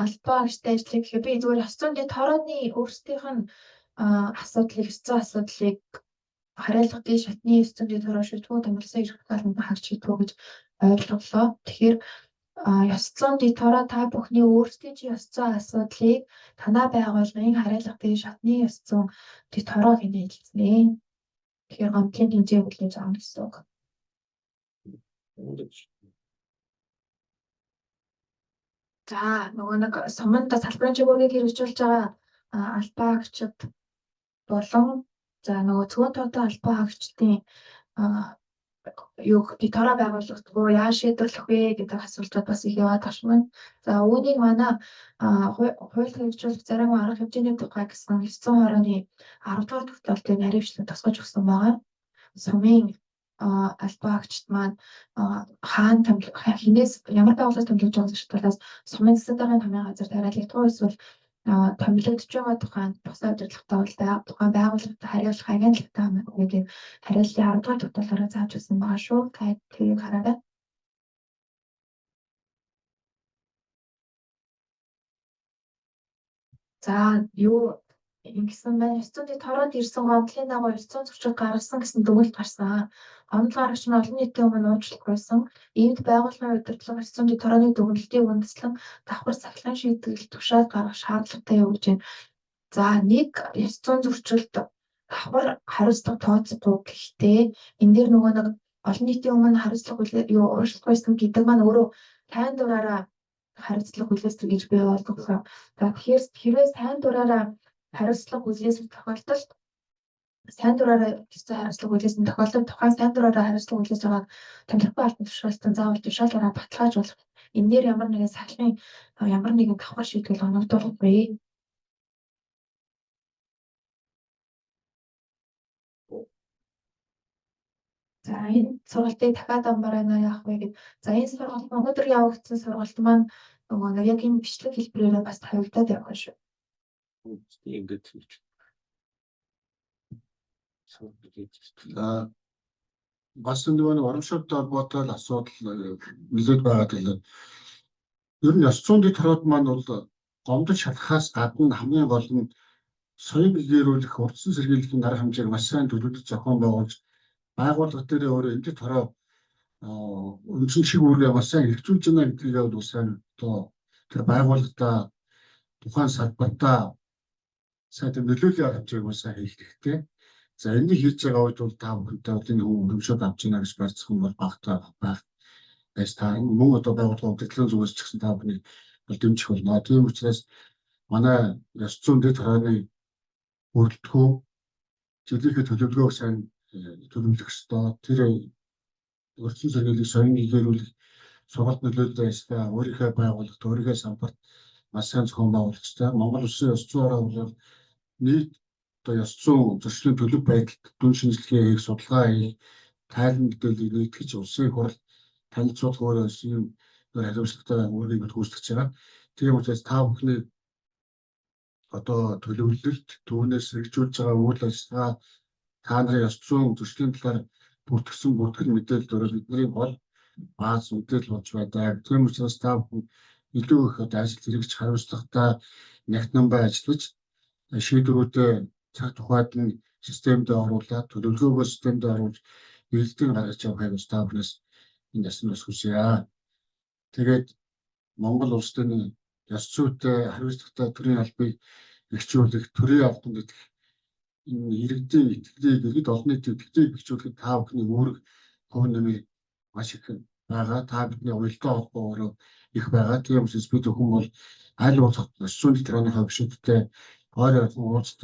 албаагчтай ажиллах гэхээр би зүгээр ёс зүйн дэд хорооны өөрсдийнх нь асуудлыг, ёс зүйн асуудлыг хариалгын шатны ёс зүйн дэд хороо шийдвэр томилсон эрх хаалт хаагч шийдвэр гэж ойлголоо. Тэгэхээр ёс зүйн дэд хороо та бүхний өөрсдийн чи ёс зүйн асуудлыг танай байгууллагын хариалгын шатны ёс зүйн дэд хороо хийнэ хэлсэн. Тэгэхээр гомдлын хэмжээ хүлээж авах гэсэн үг. За нөгөө нэг суманд салбарын чиглэлийг хэрэгжүүлж байгаа албаагчид болон за нөгөө цөөн тоотой албаагчдын юу дэд хороо байгуулагдахгүй яаж шийдвэрлэх вэ гэдэг асуултууд бас их яваад байна шүү. За үүнийг манай хууль хэрэгжүүлэх зарим арга хэмжээний тухай гэсэн 920-ны 10 дугаар тогтоолтын хариуцлага тусгаж өгсөн байгаа. Сумын албаагчд маань хаана хинээс ямар байгууллагаас томилж байгаа шалтгаалаас сумын засаг даргын томьёо газар тариалагдах эсвэл томилогдож байгаа тухайн бусад удирдлагатай бол тухайн байгууллагатай хариулах агентлагтай хамаагүй хариуллын 10 дугаар тогтоолоор зааж өгсөн байгаа шүү. Та тэрийг хараарай. За юу ингэсэн байна. Ёс зүйн дэд хороонд ирсэн гомдлын дагуу ёс зүйн зөрчил гаргасан гэсэн дүгнэлт гарсан. Гомдол гарагч нь олон нийтийн өмнө уучлалт гуйсан. Иймд байгууллагын удирдлага ёс зүйн дэд хорооны дүгнэлтийг үндэслэн давхар сахлан шийтгэл тушаал гаргах шаардлагатай юу гэж байна. За нэг ёс зүйн зөрчилд давхар хариуцлага тооцохгүй гэхдээ энэ дээр нөгөө нэг олон нийтийн өмнө хариуцлага уучлалт гуйсан гэдэг маань өөрөө тайн дураараа хариуцлага хүлээсэн гэж би ойлгосон. За тэгэхээр хэрвээ сайн дураараа хариуцлага хүлээсэн тохиолдолд сайн дураараа хариуцлага хүлээсэн тохиолдолд тухайн сайн дураараа хариуцлага хүлээж байгааг томилохгүй албан тушаалтан заавал тушаалаараа баталгаажуулах. Энэ дээр ямар нэгэн сахлын ямар нэгэн давхар шийдвэр оногдуулах вэ? За энэ сургалтыг дахиад амбараа яах вэ гэд. За энэ сургалт өнөөдөр явагдсан сургалт маань нөгөө яг энэ бичлэг хэлбэрээр бас тавигдаад явах шүү. Ингээд хэлж. Бас нөгөө нэг оромшуултай холбоотой асуудал нэлээд байгаа гэдэг. Ер нь ёс зүйн дэд хороод маань бол гомдож шалахаас гадна хамгийн гол нь соёлыг гэрүүлэх, урдсан сэргийлэхийн дарга хэмжээг маш сайн төлөвлөж зохион байгуулж байгууллага дээр өөрөө энэ дэд хороо үндсэн шиг үүргээ маш сайн хэрэгжүүлж байна гэдгийг бол сайн одоо тэр байгууллагата тухайн салбартаа сайн нөлөөллийн арга хэмжээг маш сайн хийх хэрэгтэй. За энийг хийж байгаа үед бол та бүхэнтэй бол энэ хөвшөд авч ийна гэж барьцах юм бол багтаа байх. Тэгээс та мөн одоо байгууллага удирдлагын зүгээс ч гэсэн та бүхнийг бол дэмжих болно. Тийм учраас манай ёс зүйн дэд хорооны бүрэлдэхүүн жилийнхээ төлөвлөгөөг сайн төлөвлөх ёстой. Тэр урдсан сэргийлэх, соёлын гэрүүлэх, сургалт нөлөөлөл байстай өөрийнхөө байгууллагт, өөрийнхөө самбарт маш сайн зохион байгуулах ёстой. Монгол Улсын ёс зүйн хороо бол нийт одоо ёс зүйн зөрчлийн төлөв байдалд дүн шинжилгээ хийх, судалгаа хийх, тайлан мэдээллийг нэгтгэж улсын хурал танилцуулах өөрөөс юм хариуцлагатай өөрийг гүйцэтгэж байгаа. Тийм учраас та бүхний одоо төлөвлөлт түүнээс хэрэгжүүлж байгаа үйл ажиллагаа та нарын ёс зүйн зөрчлийн талаар бүртгэсэн бүртгэл мэдээлэл өөрөө бидний гол бааз мэдээлэл болж байдаг. Тийм учраас та бүхэн илүү их ажил хэрэгж хариуцлагатай нягтан бай ажиллаж шийдвэрүүдээ цаг тухайд нь системд оруулаад төлөвлөгөөгөө системд оруулж эргэлтийн гаргаж явахыг та бүхнээс энэ ясны бас хүсье. Тэгээд Монгол улс төрийн ёс зүйтэй хариуцлагатай төрийн албыг бэхжүүлэх, төрийн албанд идэх энэ иргэдийн итгэлийг иргэд олон нийтийн итгэлийг бэхжүүлэхэд та бүхний үүрэг хувь нэмэр маш их байгаа. Та бидний уялдаа холбоо өөрөө их байгаа. Тийм учраас бид бүхэн бол аль болох ёс зүйн тэргууныхаа гишүүдтэй ойрын уулзалт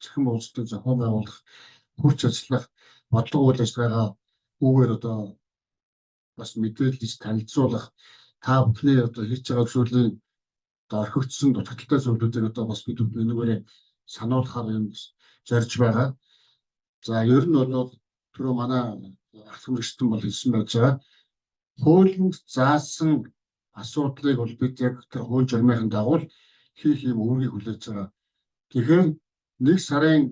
захин уулзалт зохион байгуулах, хүч ажиллах, бодлого үйл ажиллагаагаа үүгээр одоо бас мэдээлэл танилцуулах, та бүхний одоо хийж байгаа зүйлийн одоо орхигдсон дутагдaltaй зүйлүүдийг одоо бас бид нэгээрээ сануулахаар юм зорж байгаа. За ер нь бол түрүү манай ах хэрэгчтэн бол хэлсэн байж байгаа. Хуулинд заасан асуудлыг бол бид яг тэр хууль журмын дагуу хийх юм үүргийг хүлээж байгаа. Тэгэхээр нэг сарын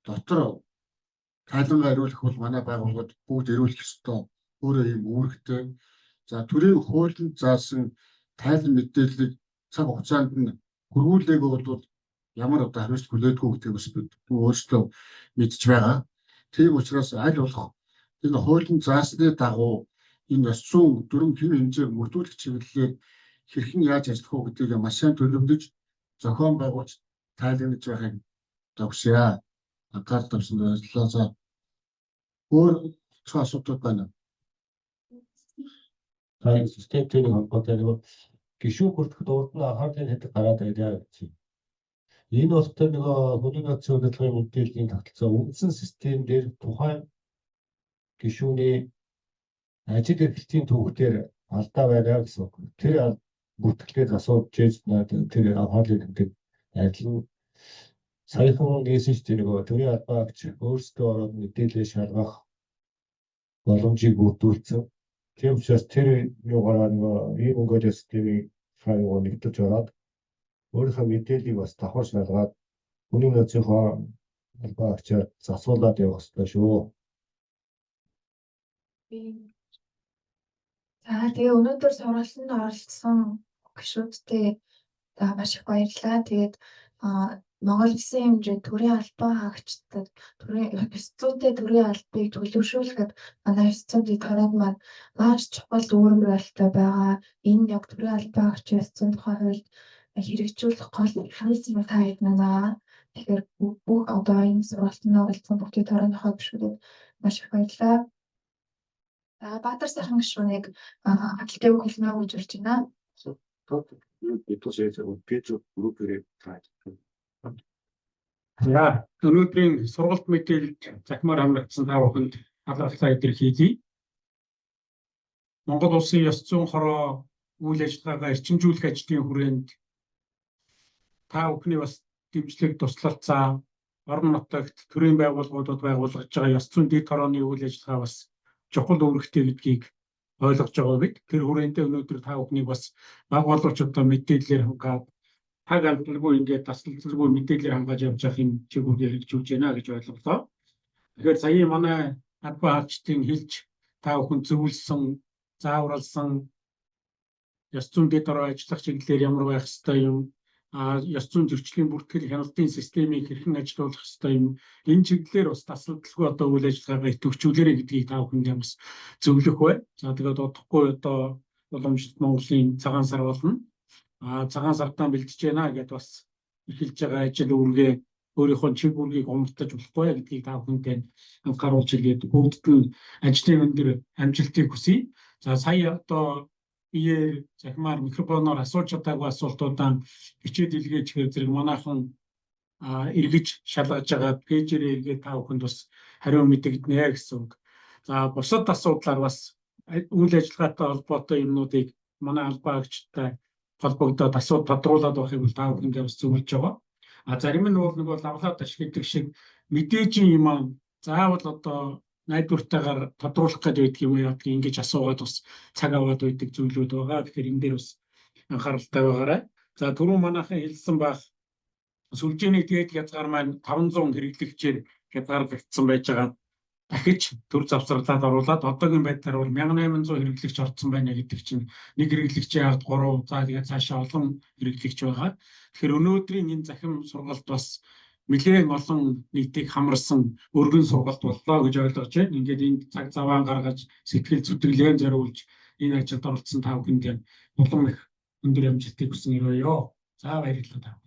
дотор тайлангаа ирүүлэх бол манай байгууллагууд бүгд ирүүлэх ёстой. Өөрөө юм үүрэгтэй. За төрийн хуулинд заасан тайлан мэдээллийг цаг хугацаанд нь хөрвүүлээгүй бол ямар одоо хариуцлага хүлээдгүй гэдгийг бас бид өөрсдөө мэдж байгаа. Тийм учраас аль болох энэ хуулийн заасны дагуу энэ ёс зүйн дүрм хэм хэмжээг мөрдүүлэх чиглэлээр хэрхэн яаж ажиллах вэ гэдгийг маш сайн төлөвлөж зохион байгуулж тайлагнаж байхыг төгсөе. Анхаарал тавьсан баярлалаа. За өөр асуудал байна. Сайн системтэй холбоотой нэг гишүүн бүртгэхэд урд нь анхаарлын хэдэг гараад байгаа гэж. Энэ бол тэр нэг коммуникац удирдлагын мэдээллийн тогтолцоо үндсэн систем дээр тухайн гишүүний ажил эрхлэлтийн төвхтөр алдаа байгаа гэсэн үг. Тэр бүртгэлээс асуудж тэр анхаарлын хэдэг адилхан саяхан нэгсэн чинь нэг төрийн албаагч өөрсдөө ороод мэдээлэл шалгах боломжийг бүрдүүлсэн. Тийм учраас тэр юугаар нэг ийм өнгөтэй системийг файлыг нэгдэж ороод өөрийнхөө мэдээллийг бас давхар шалгаад хүний нөөцийнхөө албаагчаар засуулаад явах хэрэгтэй шүү. За тэгээ өнөөдөр сургалтанд оролцсон гишүүдтэй маш их баярлалаа. Тэгээд Монгол Улсын хэмжээнд төрийн албан хаагчдад төрийн ёс зүйтэй төрийн албыг төлөвшүүлэхэд манай ёс зүйн дэдгээрүүд маань маш чухал үүрэгтэй байгаа. Энэ яг төрийн албан хаагч ёс зүйн тухай хуульд хэрэгжүүлэх гол механизм таад байна. Тэгэхээр бүх одоо энэ сургалтанд оролцсон бүх дэдгээрийнхөө гишүүдэд маш их баярлалаа. За Баатар сайхан гишүүнийг хаталтын үг хэлнэ гэж урьж байна. За өнөөдрийн сургалт мэдээлэлд захимаар хамрагдсан та бүхэнд алгалцаа илэрхийлье. Монгол Улсын ёс зүйн хороо үйл ажиллагаагаа эрчимжүүлэх ажлын хүрээнд та бүхний бас дэмжлэг туслалцаа орон нутагт төрийн байгууллагуудад байгуулж байгаа ёс зүйн дэд хорооны үйл ажиллагаа бас чухал үүрэгтэй гэдгийг ойлгож байгаа бид. Тэр хүрээндээ өнөөдөр та бүхнийг бас баг боловчтой мэдээлэлээр хангаад хаг албалгүй ингээд тасалдалгүй мэдээлэл хангааж явж байгаа юм чиглэлээр хэрэгжүүлж байна гэж ойлголоо. Тэгэхээр сая манай албан хаагчдын хэлж та бүхэн зөвлөсөн, зааварлсан ёс зүйн дэд хороо ажиллах чиглэлээр ямар байх ёстой юм, ёс зүйн зөрчлийн бүртгэл хяналтын системийг хэрхэн ажилуулах ёстой юм, энэ чиглэлээр бас тасалдалгүй одоо үйл ажиллагаагаа идэвхжүүлээрэй гэдгийг та бүхэнд бас зөвлөх бай. За тэгээд удахгүй одоо боломжит Монголын цагаан сар болно. Цагаан сартаа бэлдэж байна гэдээ бас эхэлж байгаа ажил үүргээ өөрийнхөө чиг үүргийг умартаж болохгүй гэдгийг та бүхэнд анхааруулж ирээд бүгдд нь ажлын өндөр амжилтыг хүсье. За сая одоо биеэр захимаар микрофоноор асууж чадаагүй асуултуудаа хичээд илгээж хэрэг зэрэг манайхан эргэж шалгаж байгаа пэйжээр эргээд та бүхэнд бас хариу мэдэгдэнэ гэсэн үг. За бусад асуудлаар бас үйл ажиллагаатай холбоотой юмнуудыг манай албаагчтай холбогдоод асуу тодруулаад байхыг бол та бүхэндээ бас зөвлөж байгаа. Зарим нь бол нэг лавлаад ашигладаг шиг мэдээжийн юм заавал одоо найдвартайгаар тодруулах гэж байдаг юм яа гэдгийг ингэж асуугаад бас цаг аваад байдаг зүйлүүд байгаа. Тэгэхээр энэ дээр бас анхааралтай байгаарай. За түрүүн манайхан хэлсэн баг сүлжээний дээд хязгаар маань 500 хэрэглэгчээр хязгаарлагдсан байж байгаа. Дахиж төр завсарлаад оруулаад одоогийн байдлаар бол 1800 хэрэглэгч орсон байна гэдэг чинь нэг хэрэглэгчийн ард 3 за тэгээд цаашаа олон хэрэглэгч байгаа. Тэгэхээр өнөөдрийн энэ захим сургалт бас нэлээд олон нийтийг хамарсан өргөн сургалт боллоо гэж ойлгож байна. Ингээд энэ цаг заваа гаргаж сэтгэл зүтгэлээр зориулж энэ ажилд оролцсон та бүхэнд улам их өндөр амжилтыг хүсэн өрөөё. За баярлалаа.